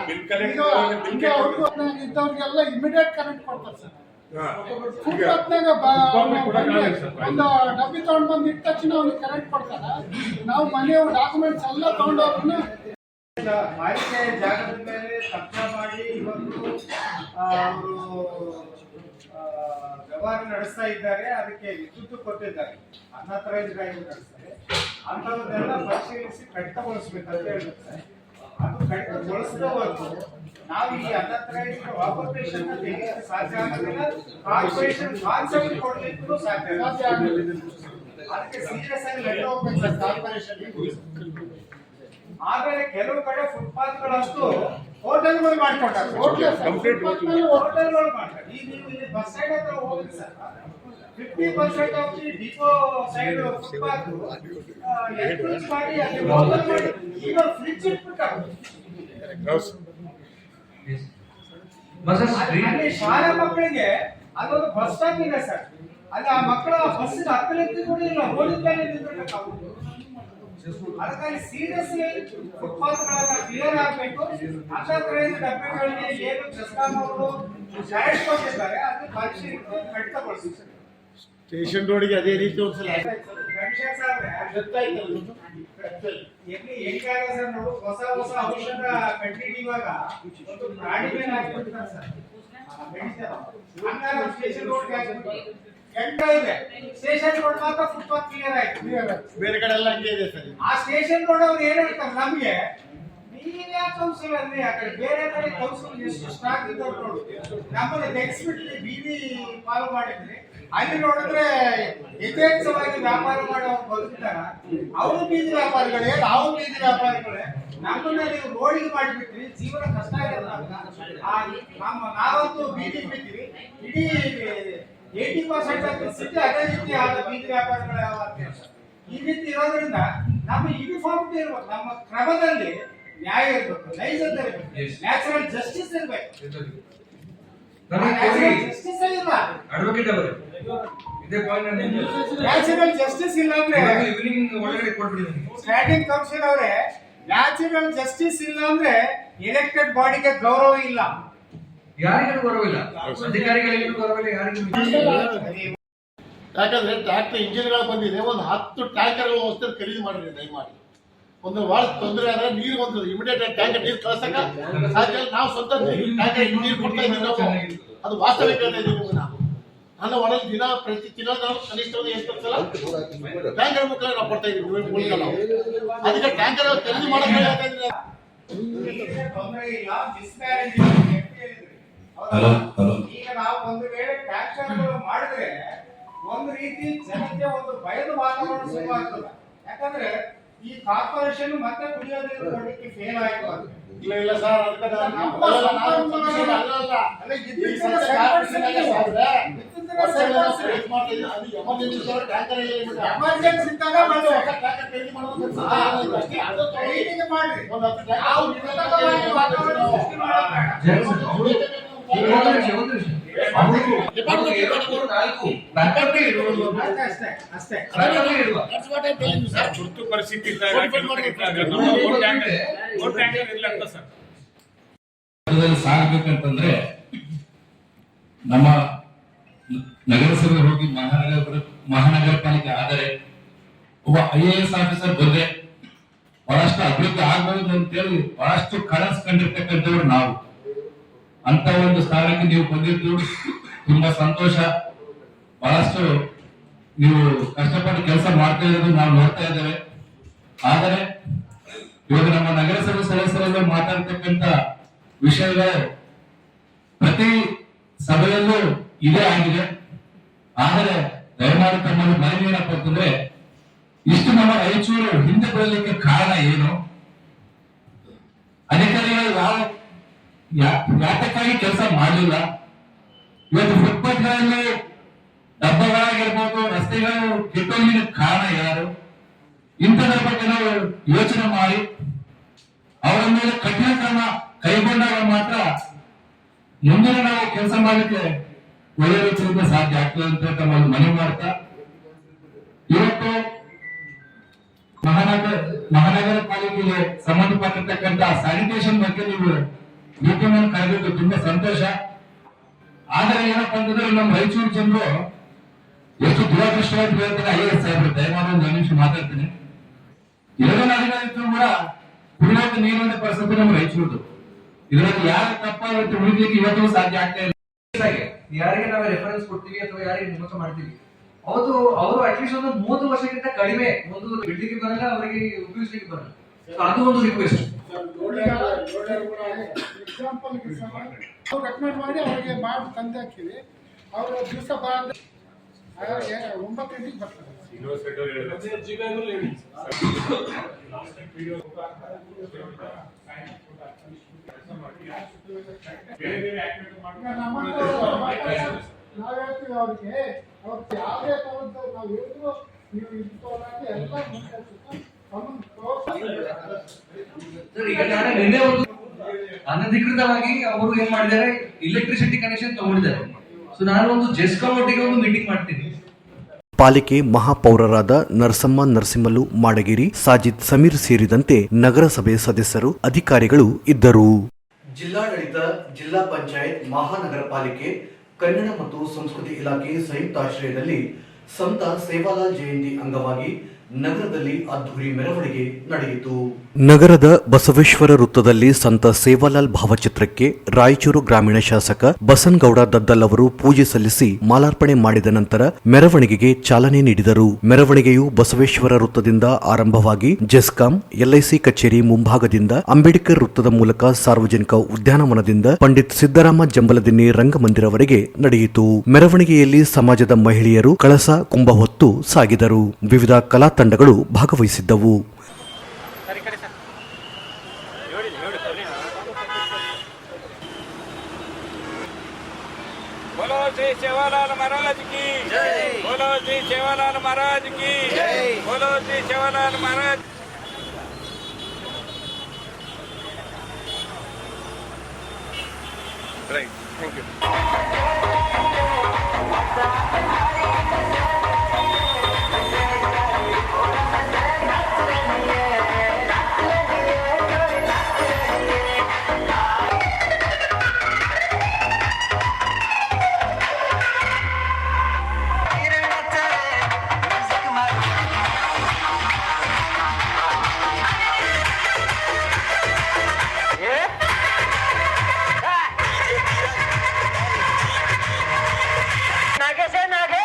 ಬಿಲ್ ಕಲೆಕ್ಟ್ ಹಂಗೆ ಅವ್ರಿಗೂ ಇದ್ದವ್ರಿಗೆಲ್ಲ ಇಮಿಡಿಯೇಟ್ ಕರೆಂಟ್ ಕೊಡ್ತಾರೆ ಸರ್. ಫುಟ್ಪಾತ್ನಾಗ ಒಂದು ಡಬ್ಬಿ ತಗೊಂಡ್ ಬಂದು ಇಟ್ಟ ತಕ್ಷಣ ಅವ್ನಿಗೆ ಕರೆಂಟ್ ಕೊಡ್ತಾರೆ. ನಾವು ಮನೆಯವ್ರ ಡಾಕ್ಯುಮೆಂಟ್ಸ್ ಎಲ್ಲ ತಗೊಂಡವ್ರನ್ನ ಮಾಹಿತಿ ಜಾಗದ ಮೇಲೆ ಕಬ್ಜಾ ಮಾಡಿ ಇವತ್ತು ಅವರು ವ್ಯವಹಾರ ನಡೆಸ್ತಾ ಇದ್ದಾರೆ. ಅದಕ್ಕೆ ವಿದ್ಯುತ್ ಕೊಟ್ಟಿದ್ದಾರೆ, ಅನ್ಅಥರೈಸ್ಡ್ ಆಗಿ ನಡೆಸ್ತಾರೆ. ಅಂಥವನ್ನೆಲ್ಲ ಪರಿಶೀಲಿಸಿ ಕಡಿತಗೊಳಿಸ್ಬೇಕಂತ ಹೇಳ್ತಾರೆ. ಅದು ಕಡಿತಗೊಳಿಸದ ಹೊರತು ನಾವು ಈ ಅನ್ಅಥರೈಸ್ಡ್ ಆಪರೇಷನ್ ತೆಗೆಯಕ್ಕೆ ಸಾಧ್ಯ ಆಗೋದಿಲ್ಲ. ಕಾರ್ಪೊರೇಷನ್ ಕಾನ್ಸೆಪ್ಟ್ ಕೊಡ್ಲಿಕ್ಕೂ ಸಾಧ್ಯ ಆಗೋದಿಲ್ಲ. ಅದಕ್ಕೆ ಸೀರಿಯಸ್ ಆಗಿ ಲೆಟರ್ ಹೋಗ್ಬೇಕು ಸರ್ ಕಾರ್ಪೊರೇಷನ್. ಆಮೇಲೆ ಕೆಲವು ಕಡೆ ಫುಟ್ಪಾತ್ಗಳಂತೂ ಹೋಟೆಲ್ಗಳು ಮಾಡ್ಕೊಂಡಾರೆ. ಹೋಟೆಲ್ಗಳು ಮಾಡ್ತಾರೆ. ಈಗ ನೀವು ಇಲ್ಲಿ ಬಸ್ ಸೈಡ್ ಹತ್ರ ಹೋಗಿ sir 50% of the depot side footpath encroach ಮಾಡಿ ಅಲ್ಲಿ ಹೋಟೆಲ್ ಮಾಡಿ ಈಗ ಫ್ರಿಡ್ಜ್ ಇಟ್ಬಿಟ್ಟಾರೆ. ಅಲ್ಲಿ ಶಾಲಾ ಮಕ್ಕಳಿಗೆ ಅದೊಂದು ಬಸ್ ಸ್ಟಾಪ್ ಇದೆ ಸರ್. ಅಲ್ಲಿ ಆ ಮಕ್ಕಳು ಆ ಬಸ್ ಹತ್ತಲಿಕ್ಕೆ ಕೂಡ ಇಲ್ಲ, ರೋಡಿಂದಾನೆ ನಿಂತಿರ್ಬೇಕಾಗುತ್ತೆ. ಅದಕ್ಕಾಗಿ ಸೀರಿಯಸ್ಲಿ ಫುಟ್ಪಾತ್ಗಳನ್ನ ಕ್ಲಿಯರ್ ಆಗಬೇಕು. ಅನ್ಅಥರೈಸ್ಡ್ ಡಬ್ಬೆಗಳಿಗೆ ಏನು ಜಸ್ಕಾಂ ಅವರು ಜಾಯಿಂಟ್ ಕೊಟ್ಟಿದ್ದಾರೆ ಅದು ಪರಿಶೀಲಿಸಿ ಕಡಿತಗೊಳಿಸಿ. ಸ್ಟೇಷನ್ ರೋಡ್ಗೆ ಅದೇ ರೀತಿ ಒಂದ್ಸಲ ಸರ್ ನೋಡು, ಹೊಸ ಹೊಸ ಔಷಧ ಕಂಟಿನ್ಯೂವಾಗ ಒಂದು ಪ್ರಾಣಿ ಮೇಲೆ ಹಾಕ್ಬಿಡ್ತಾರೆ ಸರ್. ಸ್ಟೇಷನ್ ರೋಡ್ಗೆ ಹಾಕ್ಬಿಟ್ಟು ಇದೆ. ಸ್ಟೇಷನ್ ರೋಡ್ ಮಾತ್ರ ಫುಟ್ಪಾತ್ ಕ್ಲಿಯರ್ ಆಯ್ತು. ಬೇರೆ ಕಡೆ ಎಲ್ಲ ಹಂಗೆ ಇದೆ ಸರ್. ಆ ಸ್ಟೇಷನ್ ರೋಡ್ ಅವ್ರು ಏನ್ ಹೇಳ್ತಾರೆ ನಮ್ಗೆ, ನೀವ್ಯಾ ಕೌನ್ಸಿಲ್ ಅಂದ್ರೆ ಆ ಕಡೆ ಬೇರೆ ಕಡೆ ಕೌನ್ಸಿಲ್ ಎಷ್ಟು ಸ್ಟಾಕ್ ಇದ್ದವ್ರು ನೋಡು, ನಮ್ಮನ್ನ ತೆಗೆಸ್ಬಿಟ್ರಿ ಬೀದಿ ಪಾಲು ಮಾಡಿದ್ರಿ. ಅಲ್ಲಿ ನೋಡಿದ್ರೆ ಯಥೇಚ್ಛವಾಗಿ ವ್ಯಾಪಾರ ಮಾಡೋರು ಬದುಕಿದಾರ. ಅವರು ಬೀದಿ ವ್ಯಾಪಾರಿಗಳೇ, ನಾವು ಬೀದಿ ವ್ಯಾಪಾರಿಗಳೇ. ನಮ್ಮನ್ನ ನೀವು ರೋಡಿಗೆ ಮಾಡಿಬಿಟ್ರಿ, ಜೀವನ ಕಷ್ಟ ಆಗುತ್ತೆ. ನಾವಂತೂ ಬೀದಿಗೆ ಬಿದ್ದಿವಿ. ಇಡೀ 80% ಆಫ್ ಸಿಟಿ ಅದೇ ರೀತಿ ಆದ ಬೀದಿ ವ್ಯಾಪಾರಗಳು ಯಾವ ಈ ರೀತಿ ಇರೋದ್ರಿಂದ ನಮ್ಮ ಯೂನಿಫಾರ್ಮಿಟಿ ಇರ್ಬೇಕು, ನಮ್ಮ ಕ್ರಮದಲ್ಲಿ ನ್ಯಾಯ ಇರ್ಬೇಕು, ನೈಜತೆ ಇರ್ಬೇಕು, ನ್ಯಾಚುರಲ್ ಜಸ್ಟಿಸ್ ಇರ್ಬೇಕು. ಅಡ್ವೊಕೇಟ್ ಅವರು ಇದೇ ಪಾಯಿಂಟ್ ನ್ಯಾಚುರಲ್ ಜಸ್ಟಿಸ್ ಇಲ್ಲ ಅಂದ್ರೆ ಸ್ಟ್ಯಾಂಡಿಂಗ್ ಕೌನ್ಸಿಲ್ ಅವರೇ, ನ್ಯಾಚುರಲ್ ಜಸ್ಟಿಸ್ ಇಲ್ಲ ಅಂದ್ರೆ ಎಲೆಕ್ಟೆಡ್ ಬಾಡಿಗೆ ಗೌರವ ಇಲ್ಲ. ಯಾರಿಗೂ ಗೌರವ ಇಲ್ಲ, ಅಧಿಕಾರಿಗಳಿಗೂ ಗೌರವ ಇಲ್ಲ, ಯಾರಿಗೂ. ಯಾಕಂದ್ರೆ ಟ್ರ್ಯಾಕ್ಟರ್ ಇಂಜಿನ್ಗಳು ಬಂದಿದೆ, ಒಂದು 10 ಟ್ಯಾಂಕರ್ಗಳ ವ್ಯವಸ್ಥೆ ಖರೀದಿ ಮಾಡಿರಿ ದಯಮಾಡಿ. ಒಂದು ಭಾಳ ತೊಂದರೆ ಆದ್ರೆ ನೀರು ಒಂದು ಇಮಿಡಿಯೇಟ್ ಟ್ಯಾಂಕರ್ ನೀರು ಕಳ್ಸಕ ಸಾಧ್ಯ. ನಾವು ಸ್ವಂತ ಟ್ಯಾಂಕರ್ ನೀರು ಕೊಡ್ತಾ ಇದ್ದೀವಿ ನಾವು, ಅದು ವಾಸ್ತವಿಕ ಇದೀವಿ. ನಾವು ನನ್ನ ಒಳಗೆ ದಿನ ಪ್ರತಿ ತಿಂಗಳ ನಾವು ಕನಿಷ್ಠ 8 ಸಲ ಟ್ಯಾಂಕರ್ ಮುಖಾಂತರ ನಾವು ಕೊಡ್ತಾ ಇದ್ದೀವಿ ಮೂಲಕ ನಾವು. ಅದಕ್ಕೆ ಟ್ಯಾಂಕರ್ ಖರೀದಿ ಮಾಡೋಕೆ ತೊಂದರೆ ಇಲ್ಲ, ಮಿಸ್ಮ್ಯಾರೇಜ್ ಈಗ ನಾವು ಒಂದು ವೇಳೆ ಟ್ಯಾಕ್ಸರ್ಗಳು ಮಾಡಿದ್ರೆ ಒಂದು ರೀತಿ ಜನತೆ ಒಂದು ಭಯದ ವಾತಾವರಣ ಶುರುವಾಗ್ತದೆ. ಯಾಕಂದ್ರೆ ಈ ಕಾರ್ಪೊರೇಷನ್ ಮತ್ತೆ ಕುಡಿಯೋ ನೀರು ಕೊಡಲಿಕ್ಕೆ ಫೇಲ್ ಆಯ್ತು ಅಂತ. ಇಲ್ಲ ಸರ್, ಎಮರ್ಜೆನ್ಸಿ ಇದ್ದಾಗ ತುರ್ತು ಪರಿಸ್ಥಿತಿ ಇದ್ದಾಗ ಇಲ್ಲ ಅಂತ ಸರ್. ಸಾಗಬೇಕಂತಂದ್ರೆ ನಮ್ಮ ನಗರಸಭೆ ಹೋಗಿ ಮಹಾನಗರ ಪಾಲಿಕೆ ಆದರೆ ಒಬ್ಬ IAS ಆಫೀಸರ್ ಬಂದ್ರೆ ಬಹಳಷ್ಟು ಅಭಿವೃದ್ಧಿ ಆಗಬಹುದು ಅಂತೇಳಿ ಬಹಳಷ್ಟು ಕನಸು ಕಂಡಿರ್ತಕ್ಕಂಥವ್ರು ನಾವು. ಅಂತ ಒಂದು ಸ್ಥಾನಕ್ಕೆ ನೀವು ಬಂದಿದ್ದು ತುಂಬಾ ಸಂತೋಷ. ಬಹಳಷ್ಟು ನೀವು ಕಷ್ಟಪಟ್ಟು ಕೆಲಸ ಮಾಡ್ತಾ ಇರೋದು ನಾವು ನೋಡ್ತಾ ಇದ್ದೇವೆ. ಆದರೆ ಇವಾಗ ನಮ್ಮ ನಗರಸಭೆ ಸದಸ್ಯರೆಲ್ಲ ಮಾತಾಡ್ತಕ್ಕಂಥ ವಿಷಯಗಳು ಪ್ರತಿ ಸಭೆಯಲ್ಲೂ ಇದೇ ಆಗಿದೆ. ಆದರೆ ದಯಮಾಡಿ ತಮ್ಮಲ್ಲಿ ಮನವಿ ಏನಪ್ಪ ಅಂತಂದ್ರೆ, ಇಷ್ಟು ನಮ್ಮ ರಾಯಚೂರು ಹಿಂದೆ ಬರಲಿಕ್ಕೆ ಕಾರಣ ಏನು? ಅಧಿಕಾರಿಗಳು ಯಾತಕ್ಕಾಗಿ ಕೆಲಸ ಮಾಡಲಿಲ್ಲ? ಇವತ್ತು ಫುಟ್ಪಾತ್ಗಳಲ್ಲಿ ಡಬ್ಬಗಳಾಗಿರ್ಬೋದು, ರಸ್ತೆಗಳು ಕೆಟ್ಟೋಗ್ಲಿಕ್ಕೆ ಕಾರಣ ಯಾರು? ಇಂಥದ್ರ ಬಗ್ಗೆ ನಾವು ಯೋಚನೆ ಮಾಡಿ ಅವರ ಮೇಲೆ ಕಠಿಣ ಕ್ರಮ ಕೈಗೊಂಡಾಗ ಮಾತ್ರ ಮುಂದಿನ ನಾವು ಕೆಲಸ ಮಾಡಲಿಕ್ಕೆ ಒಳ್ಳೆ ರೀತಿಯಿಂದ ಸಾಧ್ಯ ಆಗ್ತದೆ ಅಂತ ತಮ್ಮಲ್ಲಿ ಮನವಿ ಮಾಡ್ತಾ, ಇವತ್ತು ಮಹಾನಗರ ಮಹಾನಗರ ಪಾಲಿಕೆಗೆ ಸಂಬಂಧಪಟ್ಟಿರ್ತಕ್ಕಂಥ ಸ್ಯಾನಿಟೇಷನ್ ಬಗ್ಗೆ ನೀವು ಮೀಟಿಂಗ್ ಕರೆದಿದ್ದು ತುಂಬಾ ಸಂತೋಷ. ಆದರೆ ಏನಪ್ಪಾ ಅಂತಂದ್ರೆ ನಮ್ಮ ರಾಯಚೂರು ಜನರು ಎಷ್ಟು ದುರದೃಷ್ಟವಾಗಿ ಹೇಳ್ತಾರೆ. ಐಎಸ್ ಸಾಹೇಬ್ರು ದಯಮಾಡಿ ಒಂದು ನಿಮಿಷ ಮಾತಾಡ್ತೀನಿ. ಎರಡು ನದಿಗಳಿದ್ರು ಕೂಡ ಕುಡಿಯೋಕೆ ನೀರಿನ ಪರಿಸ್ಥಿತಿ ನಮ್ಮ ರಾಯಚೂರು. ಇದರಲ್ಲಿ ಯಾರ ತಪ್ಪ ಇವತ್ತು ಉಳಿಲಿಕ್ಕೆ ಇವತ್ತು ಸಾಧ್ಯ ಆಗ್ತಾ ಇಲ್ಲ. ಯಾರಿಗೆ ನಾವು ರೆಫರೆನ್ಸ್ ಕೊಡ್ತೀವಿ ಅಥವಾ ಯಾರಿಗೆ ನೇಮಕ ಮಾಡ್ತೀವಿ ಅವತ್ತು ಅವರು ಅಟ್ಲೀಸ್ಟ್ ಒಂದು 30 ವರ್ಷಕ್ಕಿಂತ ಕಡಿಮೆ ಒಂದು ಬಿಲ್ಡಿಂಗ್ ಬರಲ್ಲ, ಅವರಿಗೆ ಉಪಯೋಗಿಸಲಿಕ್ಕೆ ಬರಲ್ಲ. So ಅದು ಒಂದು ರಿಕ್ವೆಸ್ಟ್. ಎಕ್ಸಾಂಪಲ್ ಅವ್ರು ರೆಕಮೆಂಡ್ ಮಾಡಿ ಅವರಿಗೆ ಮಾಡಿ ತಂದು ಹಾಕಿವಿ. ಅವರು ದಿವಸ ಬಂದು 9 ಗಂಟೆಗೆ ಬರ್ತಾರೆ. ನಾವು ಹೇಳ್ತೀವಿ ಅವ್ರಿಗೆ, ಅವ್ರು ಯಾವುದೇ ತಗೊಂಡು ನಾವು ಹೇಳಿದ್ರು ನೀವು ಇದು ತಗೊಂಡು ಎಲ್ಲ ಈಗ ನಾನು ನಿನ್ನೆ ಒಂದು ಅನಧಿಕೃತವಾಗಿ ಅವರು ಏನ್ ಮಾಡಿದ್ದಾರೆ, ಎಲೆಕ್ಟ್ರಿಸಿಟಿ ಕನೆಕ್ಷನ್ ತಗೊಂಡಿದ್ದಾರೆ. ಸೊ ನಾನು ಒಂದು ಜೆಸ್ಕಾಂ ಒಟ್ಟಿಗೆ ಒಂದು ಮೀಟಿಂಗ್ ಮಾಡ್ತೀನಿ. ಪಾಲಿಕೆ ಮಹಾಪೌರರಾದ ನರಸಮ್ಮ ನರಸಿಂಹಲು ಮಾಡಗಿರಿ, ಸಾಜಿದ್ ಸಮೀರ್ ಸೇರಿದಂತೆ ನಗರಸಭೆ ಸದಸ್ಯರು, ಅಧಿಕಾರಿಗಳು ಇದ್ದರು. ಜಿಲ್ಲಾಡಳಿತ, ಜಿಲ್ಲಾ ಪಂಚಾಯತ್, ಮಹಾನಗರ ಪಾಲಿಕೆ, ಕನ್ನಡ ಮತ್ತು ಸಂಸ್ಕೃತಿ ಇಲಾಖೆ ಸಂಯುಕ್ತಾಶ್ರಯದಲ್ಲಿ ಸಂತ ಸೇವಾಲಾಲ್ ಜಯಂತಿ ಅಂಗವಾಗಿ ನಗರದಲ್ಲಿ ಅದ್ದೂರಿ ಮೆರವಣಿಗೆ ನಡೆಯಿತು. ನಗರದ ಬಸವೇಶ್ವರ ವೃತ್ತದಲ್ಲಿ ಸಂತ ಸೇವಾಲಾಲ್ ಭಾವಚಿತ್ರಕ್ಕೆ ರಾಯಚೂರು ಗ್ರಾಮೀಣ ಶಾಸಕ ಬಸನಗೌಡ ದದ್ದಲ್ ಅವರು ಪೂಜೆ ಸಲ್ಲಿಸಿ ಮಾಲಾರ್ಪಣೆ ಮಾಡಿದ ನಂತರ ಮೆರವಣಿಗೆಗೆ ಚಾಲನೆ ನೀಡಿದರು. ಮೆರವಣಿಗೆಯು ಬಸವೇಶ್ವರ ವೃತ್ತದಿಂದ ಆರಂಭವಾಗಿ ಜೆಸ್ಕಾಂ, ಎಲ್ಐಸಿ ಕಚೇರಿ ಮುಂಭಾಗದಿಂದ ಅಂಬೇಡ್ಕರ್ ವೃತ್ತದ ಮೂಲಕ ಸಾರ್ವಜನಿಕ ಉದ್ಯಾನವನದಿಂದ ಪಂಡಿತ್ ಸಿದ್ದರಾಮ ಜಂಬಲದಿನ್ನಿ ರಂಗಮಂದಿರವರೆಗೆ ನಡೆಯಿತು. ಮೆರವಣಿಗೆಯಲ್ಲಿ ಸಮಾಜದ ಮಹಿಳೆಯರು ಕಳಸ, ಕುಂಭ ಹೊತ್ತು ಸಾಗಿದರು. ವಿವಿಧ ಕಲಾ ತಂಡಗಳು ಭಾಗವಹಿಸಿದ್ದವು. बोलो श्री सेवालाल महाराज की जय। बोलो श्री सेवालाल महाराज की जय। बोलो Shri Sevalal Maharaj. Right, thank you. नागे से नागे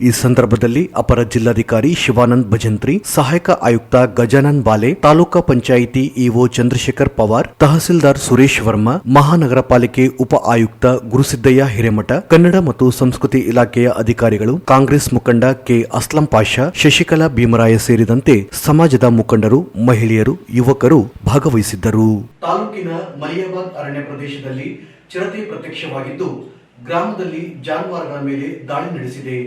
ಈ ಸಂದರ್ಭದಲ್ಲಿ ಅಪರ ಜಿಲ್ಲಾಧಿಕಾರಿ ಶಿವಾನಂದ್ ಭಜಂತ್ರಿ, ಸಹಾಯಕ ಆಯುಕ್ತ ಗಜಾನನ್ ಬಾಲೆ, ತಾಲೂಕಾ ಪಂಚಾಯಿತಿ ಇಒ ಚಂದ್ರಶೇಖರ್ ಪವಾರ್, ತಹಸೀಲ್ದಾರ್ ಸುರೇಶ್ ವರ್ಮಾ, ಮಹಾನಗರ ಪಾಲಿಕೆ ಉಪ ಆಯುಕ್ತ ಗುರುಸಿದ್ದಯ್ಯ ಹಿರೇಮಠ, ಕನ್ನಡ ಮತ್ತು ಸಂಸ್ಕೃತಿ ಇಲಾಖೆಯ ಅಧಿಕಾರಿಗಳು, ಕಾಂಗ್ರೆಸ್ ಮುಖಂಡ ಕೆ ಅಸ್ಲಂ ಪಾಷಾ, ಶಶಿಕಲಾ ಭೀಮರಾಯ ಸೇರಿದಂತೆ ಸಮಾಜದ ಮುಖಂಡರು, ಮಹಿಳೆಯರು, ಯುವಕರು ಭಾಗವಹಿಸಿದ್ದರು. ತಾಲೂಕಿನ ಮಲಿಯಾಬಾದ್ ಅರಣ್ಯ ಪ್ರದೇಶದಲ್ಲಿ ಚಿರತೆ ಪ್ರತ್ಯಕ್ಷವಾಗಿದ್ದು ಗ್ರಾಮದಲ್ಲಿ ಜಾನುವಾರುಗಳ ಮೇಲೆ ದಾಳಿ ನಡೆಸಿದೆ.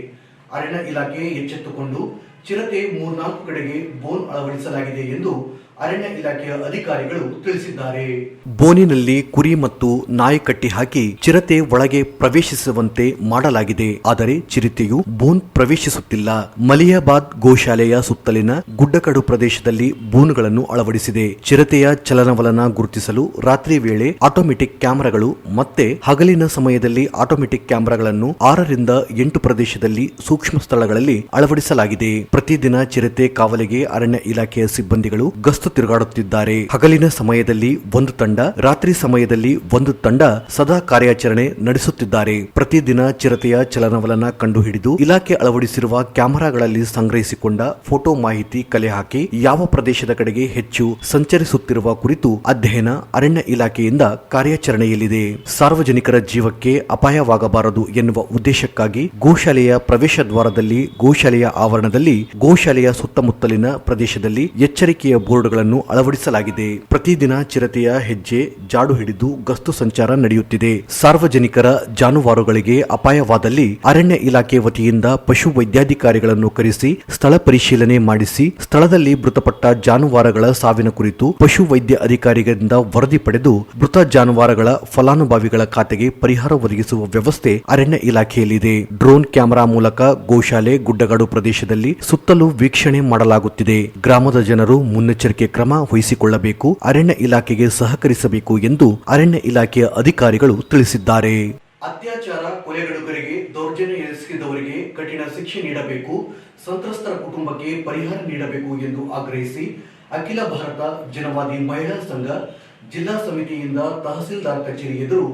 ಅರಣ್ಯ ಇಲಾಖೆ ಎಚ್ಚೆತ್ತುಕೊಂಡು ಚಿರತೆ 3-4 ಕಡೆಗೆ ಬೋನ್ ಅಳವಡಿಸಲಾಗಿದೆ ಎಂದು ಅರಣ್ಯ ಇಲಾಖೆಯ ಅಧಿಕಾರಿಗಳು ತಿಳಿಸಿದ್ದಾರೆ. ಬೋನಿನಲ್ಲಿ ಕುರಿ ಮತ್ತು ನಾಯಿ ಕಟ್ಟಿ ಹಾಕಿ ಚಿರತೆ ಒಳಗೆ ಪ್ರವೇಶಿಸುವಂತೆ ಮಾಡಲಾಗಿದೆ. ಆದರೆ ಚಿರತೆಯು ಬೋನ್ ಪ್ರವೇಶಿಸುತ್ತಿಲ್ಲ. ಮಲಿಯಾಬಾದ್ ಗೋಶಾಲೆಯ ಸುತ್ತಲಿನ ಗುಡ್ಡಕಾಡು ಪ್ರದೇಶದಲ್ಲಿ ಬೋನ್ಗಳನ್ನು ಅಳವಡಿಸಿದೆ. ಚಿರತೆಯ ಚಲನವಲನ ಗುರುತಿಸಲು ರಾತ್ರಿ ವೇಳೆ ಆಟೋಮೆಟಿಕ್ ಕ್ಯಾಮೆರಾಗಳು ಮತ್ತೆ ಹಗಲಿನ ಸಮಯದಲ್ಲಿ ಆಟೋಮೆಟಿಕ್ ಕ್ಯಾಮೆರಾಗಳನ್ನು 6ರಿಂದ 8 ಪ್ರದೇಶದಲ್ಲಿ ಸೂಕ್ಷ್ಮ ಸ್ಥಳಗಳಲ್ಲಿ ಅಳವಡಿಸಲಾಗಿದೆ. ಪ್ರತಿದಿನ ಚಿರತೆ ಕಾವಲಿಗೆ ಅರಣ್ಯ ಇಲಾಖೆಯ ಸಿಬ್ಬಂದಿಗಳು ಗಸ್ತು ತಿರುಗಾಡುತ್ತಿದ್ದಾರೆ. ಹಗಲಿನ ಸಮಯದಲ್ಲಿ ಒಂದು ತಂಡ, ರಾತ್ರಿ ಸಮಯದಲ್ಲಿ ಒಂದು ತಂಡ ಸದಾ ಕಾರ್ಯಾಚರಣೆ ನಡೆಸುತ್ತಿದ್ದಾರೆ. ಪ್ರತಿದಿನ ಚಿರತೆಯ ಚಲನವಲನ ಕಂಡುಹಿಡಿದು ಇಲಾಖೆ ಅಳವಡಿಸಿರುವ ಕ್ಯಾಮೆರಾಗಳಲ್ಲಿ ಸಂಗ್ರಹಿಸಿಕೊಂಡ ಫೋಟೋ ಮಾಹಿತಿ ಕಲೆ ಹಾಕಿ ಯಾವ ಪ್ರದೇಶದ ಕಡೆಗೆ ಹೆಚ್ಚು ಸಂಚರಿಸುತ್ತಿರುವ ಕುರಿತು ಅಧ್ಯಯನ ಅರಣ್ಯ ಇಲಾಖೆಯಿಂದ ಕಾರ್ಯಾಚರಣೆಯಲ್ಲಿದೆ. ಸಾರ್ವಜನಿಕರ ಜೀವಕ್ಕೆ ಅಪಾಯವಾಗಬಾರದು ಎನ್ನುವ ಉದ್ದೇಶಕ್ಕಾಗಿ ಗೋಶಾಲೆಯ ಪ್ರವೇಶ ದ್ವಾರದಲ್ಲಿ, ಗೋಶಾಲೆಯ ಆವರಣದಲ್ಲಿ, ಗೋಶಾಲೆಯ ಸುತ್ತಮುತ್ತಲಿನ ಪ್ರದೇಶದಲ್ಲಿ ಎಚ್ಚರಿಕೆಯ ಬೋರ್ಡ್ಗಳನ್ನು ಅಳವಡಿಸಲಾಗಿದೆ. ಪ್ರತಿದಿನ ಚಿರತೆಯ ಹೆಜ್ಜೆ ಜಾಡು ಹಿಡಿದು ಗಸ್ತು ಸಂಚಾರ ನಡೆಯುತ್ತಿದೆ. ಸಾರ್ವಜನಿಕರ ಜಾನುವಾರುಗಳಿಗೆ ಅಪಾಯವಾದಲ್ಲಿ ಅರಣ್ಯ ಇಲಾಖೆ ವತಿಯಿಂದ ಪಶು ವೈದ್ಯಾಧಿಕಾರಿಗಳನ್ನು ಕರೆಸಿ ಸ್ಥಳ ಪರಿಶೀಲನೆ ಮಾಡಿಸಿ ಸ್ಥಳದಲ್ಲಿ ಮೃತಪಟ್ಟ ಜಾನುವಾರುಗಳ ಸಾವಿನ ಕುರಿತು ಪಶು ವೈದ್ಯ ಅಧಿಕಾರಿಗಳಿಂದ ವರದಿ ಪಡೆದು ಮೃತ ಜಾನುವಾರುಗಳ ಫಲಾನುಭವಿಗಳ ಖಾತೆಗೆ ಪರಿಹಾರ ಒದಗಿಸುವ ವ್ಯವಸ್ಥೆ ಅರಣ್ಯ ಇಲಾಖೆಯಲ್ಲಿದೆ. ಡ್ರೋನ್ ಕ್ಯಾಮೆರಾ ಮೂಲಕ ಗೋಶಾಲೆ, ಗುಡ್ಡಗಾಡು ಪ್ರದೇಶದಲ್ಲಿ ಸುತ್ತಲೂ ವೀಕ್ಷಣೆ ಮಾಡಲಾಗುತ್ತಿದೆ. ಗ್ರಾಮದ ಜನರು ಮುನ್ನೆಚ್ಚರಿಕೆ ಕ್ರಮ ವಹಿಸಿಕೊಳ್ಳಬೇಕು, ಅರಣ್ಯ ಇಲಾಖೆಗೆ ಸಹಕರಿಸಬೇಕು ಎಂದು ಅರಣ್ಯ ಇಲಾಖೆಯ ಅಧಿಕಾರಿಗಳು ತಿಳಿಸಿದ್ದಾರೆ. ಅತ್ಯಾಚಾರ, ಕೊಲೆಗಡುಕರಿಗೆ, ದೌರ್ಜನ್ಯ ಎಸಗಿದವರಿಗೆ ಕಠಿಣ ಶಿಕ್ಷೆ ನೀಡಬೇಕು, ಸಂತ್ರಸ್ತರ ಕುಟುಂಬಕ್ಕೆ ಪರಿಹಾರ ನೀಡಬೇಕು ಎಂದು ಆಗ್ರಹಿಸಿ ಅಖಿಲ ಭಾರತ ಜನವಾದಿ ಮಹಿಳಾ ಸಂಘ ಜಿಲ್ಲಾ ಸಮಿತಿಯಿಂದ ತಹಸೀಲ್ದಾರ್ ಕಚೇರಿ ಎದುರು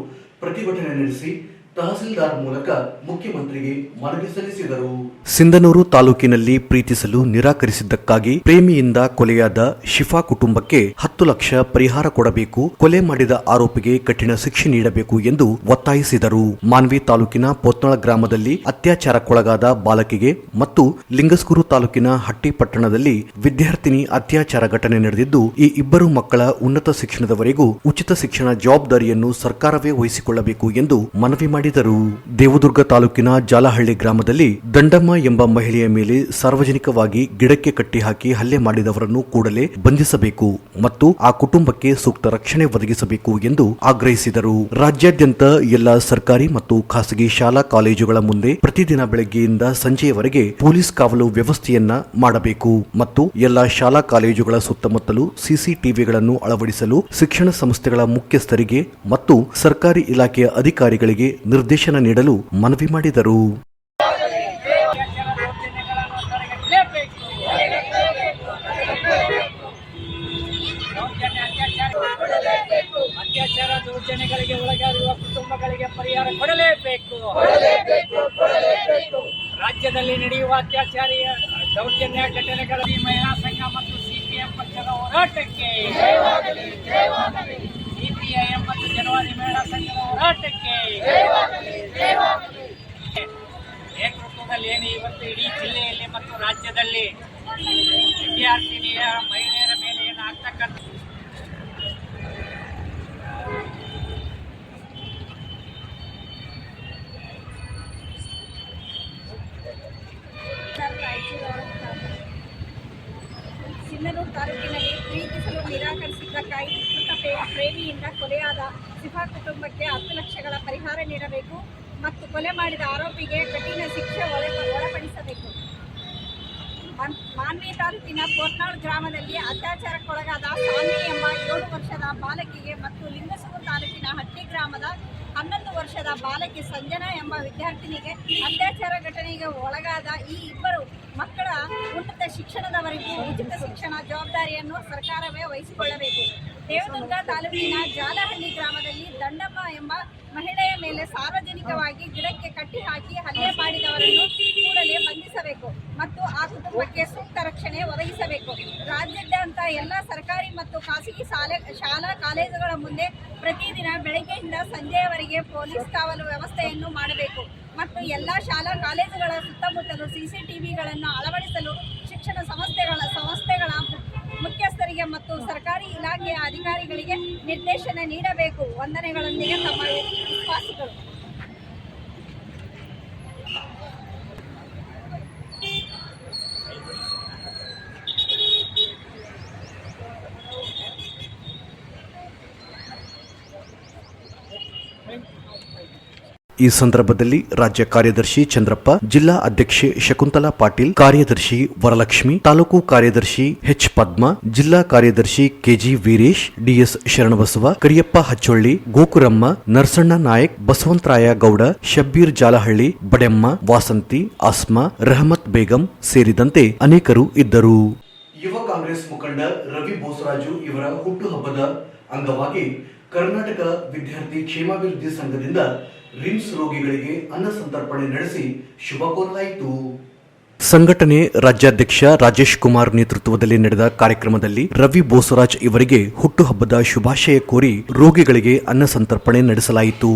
ಪ್ರತಿಭಟನೆ ನಡೆಸಿ ತಹಸೀಲ್ದಾರ್ ಮೂಲಕ ಮುಖ್ಯಮಂತ್ರಿಗೆ ಮನವಿ ಸಲ್ಲಿಸಿದರು. ಸಿಂಧನೂರು ತಾಲೂಕಿನಲ್ಲಿ ಪ್ರೀತಿಸಲು ನಿರಾಕರಿಸಿದ್ದಕ್ಕಾಗಿ ಪ್ರೇಮಿಯಿಂದ ಕೊಲೆಯಾದ ಶಿಫಾ ಕುಟುಂಬಕ್ಕೆ 10 ಲಕ್ಷ ಪರಿಹಾರ ಕೊಡಬೇಕು, ಕೊಲೆ ಮಾಡಿದ ಆರೋಪಿಗೆ ಕಠಿಣ ಶಿಕ್ಷೆ ನೀಡಬೇಕು ಎಂದು ಒತ್ತಾಯಿಸಿದರು. ಮಾನ್ವಿ ತಾಲೂಕಿನ ಪೊತ್ನಾಳ ಗ್ರಾಮದಲ್ಲಿ ಅತ್ಯಾಚಾರಕ್ಕೊಳಗಾದ ಬಾಲಕಿಗೆ ಮತ್ತು ಲಿಂಗಸ್ಗೂರು ತಾಲೂಕಿನ ಹಟ್ಟಿ ಪಟ್ಟಣದಲ್ಲಿ ವಿದ್ಯಾರ್ಥಿನಿ ಅತ್ಯಾಚಾರ ಘಟನೆ ನಡೆದಿದ್ದು, ಈ ಇಬ್ಬರು ಮಕ್ಕಳ ಉನ್ನತ ಶಿಕ್ಷಣದವರೆಗೂ ಉಚಿತ ಶಿಕ್ಷಣ ಜವಾಬ್ದಾರಿಯನ್ನು ಸರ್ಕಾರವೇ ವಹಿಸಿಕೊಳ್ಳಬೇಕು ಎಂದು ಮನವಿ ಮಾಡಿದರು. ದೇವದುರ್ಗ ತಾಲೂಕಿನ ಜಾಲಹಳ್ಳಿ ಗ್ರಾಮದಲ್ಲಿ ದಂಡಮ್ಮ ಎಂಬ ಮಹಿಳೆಯ ಮೇಲೆ ಸಾರ್ವಜನಿಕವಾಗಿ ಗಿಡಕ್ಕೆ ಕಟ್ಟಿ ಹಾಕಿ ಹಲ್ಲೆ ಮಾಡಿದವರನ್ನು ಕೂಡಲೇ ಬಂಧಿಸಬೇಕು ಮತ್ತು ಆ ಕುಟುಂಬಕ್ಕೆ ಸೂಕ್ತ ರಕ್ಷಣೆ ಒದಗಿಸಬೇಕು ಎಂದು ಆಗ್ರಹಿಸಿದರು. ರಾಜ್ಯಾದ್ಯಂತ ಎಲ್ಲ ಸರ್ಕಾರಿ ಮತ್ತು ಖಾಸಗಿ ಶಾಲಾ ಕಾಲೇಜುಗಳ ಮುಂದೆ ಪ್ರತಿದಿನ ಬೆಳಗ್ಗೆಯಿಂದ ಸಂಜೆಯವರೆಗೆ ಪೊಲೀಸ್ ಕಾವಲು ವ್ಯವಸ್ಥೆಯನ್ನ ಮಾಡಬೇಕು ಮತ್ತು ಎಲ್ಲ ಶಾಲಾ ಕಾಲೇಜುಗಳ ಸುತ್ತಮುತ್ತಲೂ ಸಿಸಿಟಿವಿಗಳನ್ನು ಅಳವಡಿಸಲು ಶಿಕ್ಷಣ ಸಂಸ್ಥೆಗಳ ಮುಖ್ಯಸ್ಥರಿಗೆ ಮತ್ತು ಸರ್ಕಾರಿ ಇಲಾಖೆಯ ಅಧಿಕಾರಿಗಳಿಗೆ ನಿರ್ದೇಶನ ನೀಡಲು ಮನವಿ ಮಾಡಿದರು. ಅತ್ಯಾಚಾರ, ದೌರ್ಜನ್ಯಗಳಿಗೆ ಒಳಗಾಗಿರುವ ಕುಟುಂಬಗಳಿಗೆ ಪರಿಹಾರ ಕೊಡಲೇಬೇಕು. ರಾಜ್ಯದಲ್ಲಿ ನಡೆಯುವ ಅತ್ಯಾಚಾರ, ದೌರ್ಜನ್ಯ ಘಟನೆಗಳಲ್ಲಿ ಮಹಿಳಾ ಸಂಘ ಮತ್ತು ಸಿಪಿಎಂ ಪಕ್ಷದ ಹೋರಾಟಕ್ಕೆ, ಸಿಪಿಐಎಂ ಮತ್ತು ಜನವಾದಿ ಮಹಿಳಾ ಸಂಘದ ಹೋರಾಟಕ್ಕೆ ನೇತೃತ್ವದಲ್ಲಿ ಏನು ಇವತ್ತು ಇಡೀ ಜಿಲ್ಲೆಯಲ್ಲಿ ಮತ್ತು ರಾಜ್ಯದಲ್ಲಿ ವಿದ್ಯಾರ್ಥಿನಿಯ ಮಹಿಳೆಯರ ಮೇಲೆ ಏನು ಆಗ್ತಕ್ಕಂಥ ಸಿಂಧನೂರು ತಾಲೂಕಿನಲ್ಲಿ ಪ್ರೀತಿಸಲು ನಿರಾಕರಿಸಿದ್ದಕ್ಕಾಗಿ ವಿಕೃತ ಪ್ರೇಮಿಯಿಂದ ಕೊಲೆಯಾದ ಶಿಫಾ ಕುಟುಂಬಕ್ಕೆ 10 ಲಕ್ಷಗಳ ಪರಿಹಾರ ನೀಡಬೇಕು ಮತ್ತು ಕೊಲೆ ಮಾಡಿದ ಆರೋಪಿಗೆ ಕಠಿಣ ಶಿಕ್ಷೆ ಒಳಪಡಿಸಬೇಕು. ಮಾನ್ವಿ ತಾಲೂಕಿನ ಪೊತ್ನಾಳ್ ಗ್ರಾಮದಲ್ಲಿ ಅತ್ಯಾಚಾರಕ್ಕೊಳಗಾದ ಸಾನ್ವಿ ಎಂಬ 7 ವರ್ಷದ ಬಾಲಕಿಗೆ ಮತ್ತು ಲಿಂಗಸೂರು ತಾಲೂಕಿನ ಹಟ್ಟಿ ಗ್ರಾಮದ 11 ವರ್ಷದ ಬಾಲಕಿ ಸಂಜನಾ ಎಂಬ ವಿದ್ಯಾರ್ಥಿನಿಗೆ ಅತ್ಯಾಚಾರ ಘಟನೆಗೆ ಒಳಗಾದ ಈ ಇಬ್ಬರು ಮಕ್ಕಳ ಉನ್ನತ ಶಿಕ್ಷಣದವರೆಗೂ ಉಚಿತ ಶಿಕ್ಷಣ ಜವಾಬ್ದಾರಿಯನ್ನು ಸರ್ಕಾರವೇ ವಹಿಸಿಕೊಳ್ಳಬೇಕು. ದೇವದುರ್ಗ ತಾಲೂಕಿನ ಜಾಲಹಳ್ಳಿ ಗ್ರಾಮದಲ್ಲಿ ದಂಡಮ್ಮ ಎಂಬ ಮಹಿಳೆಯ ಮೇಲೆ ಸಾರ್ವಜನಿಕವಾಗಿ ಗಿಡಕ್ಕೆ ಕಟ್ಟಿ ಹಾಕಿ ಹಲ್ಲೆ ಮಾಡಿದವರನ್ನು ಕೂಡಲೇ ಕೂಡಲೇ ಬಂಧಿಸಬೇಕು ಮತ್ತು ಆ ಕುಟುಂಬಕ್ಕೆ ಸೂಕ್ತ ರಕ್ಷಣೆ ಒದಗಿಸಬೇಕು. ರಾಜ್ಯಾದ್ಯಂತ ಎಲ್ಲ ಸರ್ಕಾರಿ ಮತ್ತು ಖಾಸಗಿ ಶಾಲಾ ಕಾಲೇಜುಗಳ ಮುಂದೆ ಪ್ರತಿದಿನ ಬೆಳಗ್ಗೆಯಿಂದ ಸಂಜೆಯವರೆಗೆ ಪೊಲೀಸ್ ಕಾವಲು ವ್ಯವಸ್ಥೆಯನ್ನು ಮಾಡಬೇಕು ಮತ್ತು ಎಲ್ಲ ಶಾಲಾ ಕಾಲೇಜುಗಳ ಸುತ್ತಮುತ್ತಲು CCTVಗಳನ್ನು ಅಳವಡಿಸಲು ಶಿಕ್ಷಣ ಸಂಸ್ಥೆಗಳ ಮುಖ್ಯಸ್ಥರಿಗೆ ಮತ್ತು ಸರ್ಕಾರಿ ಇಲಾಖೆಯ ಅಧಿಕಾರಿಗಳಿಗೆ ನಿರ್ದೇಶನ ನೀಡಬೇಕು. ವಂದನೆಗಳೊಂದಿಗೆ ತಮ್ಮ ವಿಶ್ವಾಸಿಗಳು. ಈ ಸಂದರ್ಭದಲ್ಲಿ ರಾಜ್ಯ ಕಾರ್ಯದರ್ಶಿ ಚಂದ್ರಪ್ಪ, ಜಿಲ್ಲಾ ಅಧ್ಯಕ್ಷೆ ಶಕುಂತಲಾ ಪಾಟೀಲ್, ಕಾರ್ಯದರ್ಶಿ ವರಲಕ್ಷ್ಮಿ, ತಾಲೂಕು ಕಾರ್ಯದರ್ಶಿ H. ಪದ್ಮ, ಜಿಲ್ಲಾ ಕಾರ್ಯದರ್ಶಿ KG ವೀರೇಶ್, DS ಶರಣಬಸವ, ಕರಿಯಪ್ಪ ಹಚ್ಚೊಳ್ಳಿ, ಗೋಕುರಮ್ಮ, ನರಸಣ್ಣ ನಾಯಕ್, ಬಸವಂತರಾಯ ಗೌಡ, ಶಬ್ಬೀರ್ ಜಾಲಹಳ್ಳಿ, ಬಡೆಮ್ಮ, ವಾಸಂತಿ, ಆಸ್ಮಾ, ರಹಮತ್ ಬೇಗಂ ಸೇರಿದಂತೆ ಅನೇಕರು ಇದ್ದರು. ಯುವ ಕಾಂಗ್ರೆಸ್ ಮುಖಂಡ ರವಿ ಬೋಸರಾಜು ಇವರ ಹುಟ್ಟುಹಬ್ಬದ ಅಂಗವಾಗಿ ಕರ್ನಾಟಕ ವಿದ್ಯಾರ್ಥಿ ಕ್ಷೇಮಾಭಿವೃದ್ಧಿ ಸಂಘದಿಂದ ರಿಮ್ಸ್ ರೋಗಿಗಳಿಗೆ ಅನ್ನ ಸಂತರ್ಪಣೆ ನಡೆಸಿ ಶುಭ ಕೋರಲಾಯಿತು. ಸಂಘಟನೆ ರಾಜ್ಯಾಧ್ಯಕ್ಷ ರಾಜೇಶ್ ಕುಮಾರ್ ನೇತೃತ್ವದಲ್ಲಿ ನಡೆದ ಕಾರ್ಯಕ್ರಮದಲ್ಲಿ ರವಿ ಬೋಸರಾಜ್ ಇವರಿಗೆ ಹುಟ್ಟುಹಬ್ಬದ ಶುಭಾಶಯ ಕೋರಿ ರೋಗಿಗಳಿಗೆ ಅನ್ನ ಸಂತರ್ಪಣೆ ನಡೆಸಲಾಯಿತು.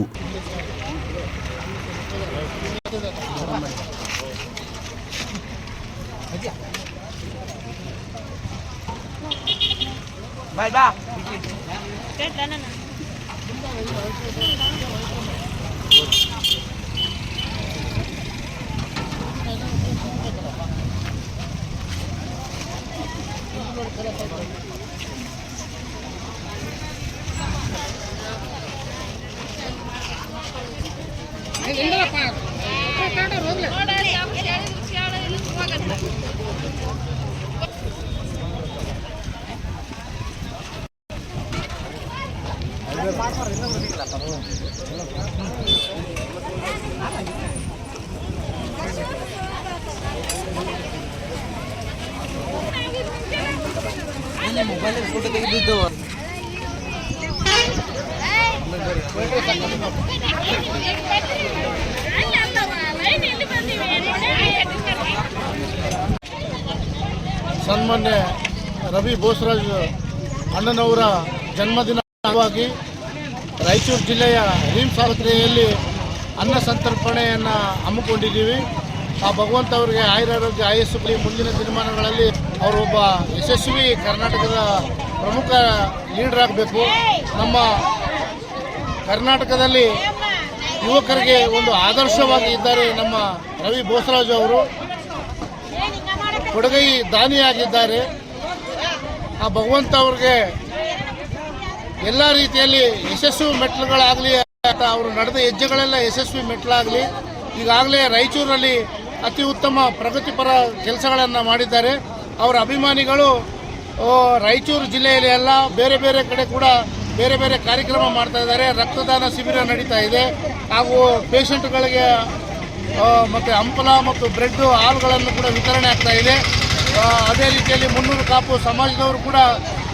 ಸನ್ಮಾನ್ಯ ರವಿ ಬೋಸರಾಜ್ ಅಣ್ಣನವರ ಜನ್ಮದಿನ ಅಂಗವಾಗಿ ರಾಯಚೂರು ಜಿಲ್ಲೆಯ ರಿಮ್ಸ್ ಆಸ್ಪತ್ರೆಯಲ್ಲಿ ಅನ್ನ ಸಂತರ್ಪಣೆಯನ್ನು ಹಮ್ಮಿಕೊಂಡಿದ್ದೀವಿ. ಆ ಭಗವಂತ ಅವರಿಗೆ ಆಯುರಾರೋಗ್ಯ ಆಯಸ್ಸು ಕೊಡಿ. ಮುಂದಿನ ದಿನಮಾನಗಳಲ್ಲಿ ಅವರೊಬ್ಬ ಯಶಸ್ವಿ ಕರ್ನಾಟಕದ ಪ್ರಮುಖ ಲೀಡರ್ ಆಗಬೇಕು. ನಮ್ಮ ಕರ್ನಾಟಕದಲ್ಲಿ ಯುವಕರಿಗೆ ಒಂದು ಆದರ್ಶವಾಗಿ ಇದ್ದಾರೆ ನಮ್ಮ ರವಿ ಬೋಸರಾಜು ಅವರು. ಕೊಡುಗೈ ದಾನಿಯಾಗಿದ್ದಾರೆ. ಆ ಭಗವಂತ ಅವ್ರಿಗೆ ಎಲ್ಲ ರೀತಿಯಲ್ಲಿ ಯಶಸ್ವಿ ಮೆಟ್ಲುಗಳಾಗಲಿ, ಅವರು ನಡೆದ ಹೆಜ್ಜೆಗಳೆಲ್ಲ ಯಶಸ್ವಿ ಮೆಟ್ಲಾಗಲಿ. ಈಗಾಗಲೇ ರಾಯಚೂರಲ್ಲಿ ಅತಿ ಉತ್ತಮ ಪ್ರಗತಿಪರ ಕೆಲಸಗಳನ್ನು ಮಾಡಿದ್ದಾರೆ. ಅವರ ಅಭಿಮಾನಿಗಳು ರಾಯಚೂರು ಜಿಲ್ಲೆಯಲ್ಲಿ ಎಲ್ಲ ಬೇರೆ ಬೇರೆ ಕಡೆ ಕೂಡ ಬೇರೆ ಬೇರೆ ಕಾರ್ಯಕ್ರಮ ಮಾಡ್ತಾ ಇದ್ದಾರೆ. ರಕ್ತದಾನ ಶಿಬಿರ ನಡೀತಾ ಇದೆ. ಹಾಗೂ ಪೇಷಂಟ್ಗಳಿಗೆ ಮತ್ತು ಹಂಪಲ ಮತ್ತು ಬ್ರೆಡ್ ಹಾಲುಗಳನ್ನು ಕೂಡ ವಿತರಣೆ ಆಗ್ತಾ ಇದೆ. ಅದೇ ರೀತಿಯಲ್ಲಿ 300 ಕಾಪು ಸಮಾಜದವರು ಕೂಡ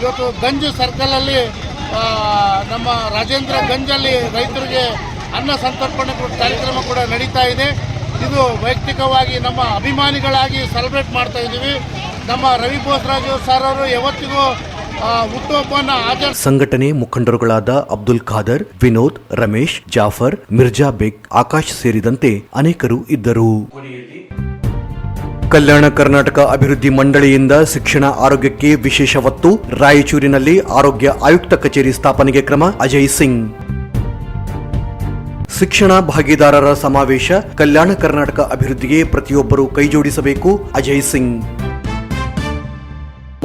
ಇವತ್ತು ಗಂಜು ಸರ್ಕಲಲ್ಲಿ ನಮ್ಮ ರಾಜೇಂದ್ರ ಗಂಜಲ್ಲಿ ರೈತರಿಗೆ ಅನ್ನ ಸಂತರ್ಪಣೆ ಕಾರ್ಯಕ್ರಮ ಕೂಡ ನಡೀತಾ ಇದೆ. ಇದು ವೈಯಕ್ತಿಕವಾಗಿ ನಮ್ಮ ಅಭಿಮಾನಿಗಳಾಗಿ ಸೆಲೆಬ್ರೇಟ್ ಮಾಡ್ತಾ ಇದ್ದೀವಿ. ನಮ್ಮ ರವಿ ಬೋಸರಾಜು ಸರ್ ಅವರು ಯಾವತ್ತಿಗೂ ಹುಟ್ಟುಹಬ್ಬವನ್ನು ಸಂಘಟನೆ ಮುಖಂಡರುಗಳಾದ ಅಬ್ದುಲ್ ಖಾದರ್, ವಿನೋದ್, ರಮೇಶ್, ಜಾಫರ್, ಮಿರ್ಜಾ ಬೇಗ್, ಆಕಾಶ್ ಸೇರಿದಂತೆ ಅನೇಕರು ಇದ್ದರು. ಕಲ್ಯಾಣ ಕರ್ನಾಟಕ ಅಭಿವೃದ್ಧಿ ಮಂಡಳಿಯಿಂದ ಶಿಕ್ಷಣ ಆರೋಗ್ಯಕ್ಕೆ ವಿಶೇಷ ಒತ್ತು. ರಾಯಚೂರಿನಲ್ಲಿ ಆರೋಗ್ಯ ಆಯುಕ್ತ ಕಚೇರಿ ಸ್ಥಾಪನೆಗೆ ಕ್ರಮ. ಅಜಯ್ ಸಿಂಗ್. ಶಿಕ್ಷಣ ಭಾಗಿದಾರರ ಸಮಾವೇಶ. ಕಲ್ಯಾಣ ಕರ್ನಾಟಕ ಅಭಿವೃದ್ಧಿಗೆ ಪ್ರತಿಯೊಬ್ಬರೂ ಕೈಜೋಡಿಸಬೇಕು. ಅಜಯ್ ಸಿಂಗ್.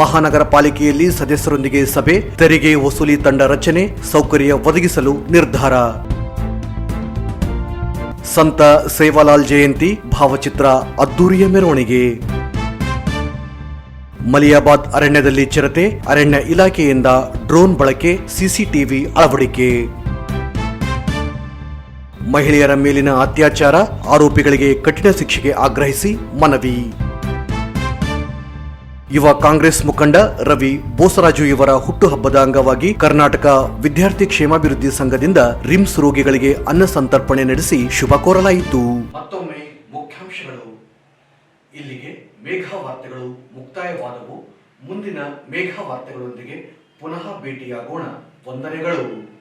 ಮಹಾನಗರ ಪಾಲಿಕೆಯಲ್ಲಿ ಸದಸ್ಯರೊಂದಿಗೆ ಸಭೆ. ತೆರಿಗೆ ವಸೂಲಿ ತಂಡ ರಚನೆ, ಸೌಕರ್ಯ ಒದಗಿಸಲು ನಿರ್ಧಾರ. ಸಂತ ಸೇವಾಲಾಲ್ ಜಯಂತಿ ಭಾವಚಿತ್ರ ಅದ್ದೂರಿಯ ಮೆರವಣಿಗೆ. ಮಲಿಯಾಬಾದ್ ಅರಣ್ಯದಲ್ಲಿ ಚಿರತೆ. ಅರಣ್ಯ ಇಲಾಖೆಯಿಂದ ಡ್ರೋನ್ ಬಳಕೆ, ಸಿಸಿಟಿವಿ ಅಳವಡಿಕೆ. ಮಹಿಳೆಯರ ಮೇಲಿನ ಅತ್ಯಾಚಾರ, ಆರೋಪಿಗಳಿಗೆ ಕಠಿಣ ಶಿಕ್ಷೆಗೆ ಆಗ್ರಹಿಸಿ ಮನವಿ. ಯುವ ಕಾಂಗ್ರೆಸ್ ಮುಖಂಡ ರವಿ ಬೋಸರಾಜು ಇವರ ಹುಟ್ಟುಹಬ್ಬದ ಅಂಗವಾಗಿ ಕರ್ನಾಟಕ ವಿದ್ಯಾರ್ಥಿ ಕ್ಷೇಮಾಭಿವೃದ್ಧಿ ಸಂಘದಿಂದ ರಿಮ್ಸ್ ರೋಗಿಗಳಿಗೆ ಅನ್ನ ಸಂತರ್ಪಣೆ ನಡೆಸಿ ಶುಭ ಕೋರಲಾಯಿತು. ಮತ್ತೊಮ್ಮೆ ಮುಖ್ಯಾಂಶಗಳು. ಮೇಘ ವಾರ್ತೆಗಳು ಮುಕ್ತಾಯವಾದವು. ಮುಂದಿನ ಮೇಘ ವಾರ್ತೆಗಳೊಂದಿಗೆ ಪುನಃ ಭೇಟಿಯಾಗೋಣ. ವಂದನೆಗಳು.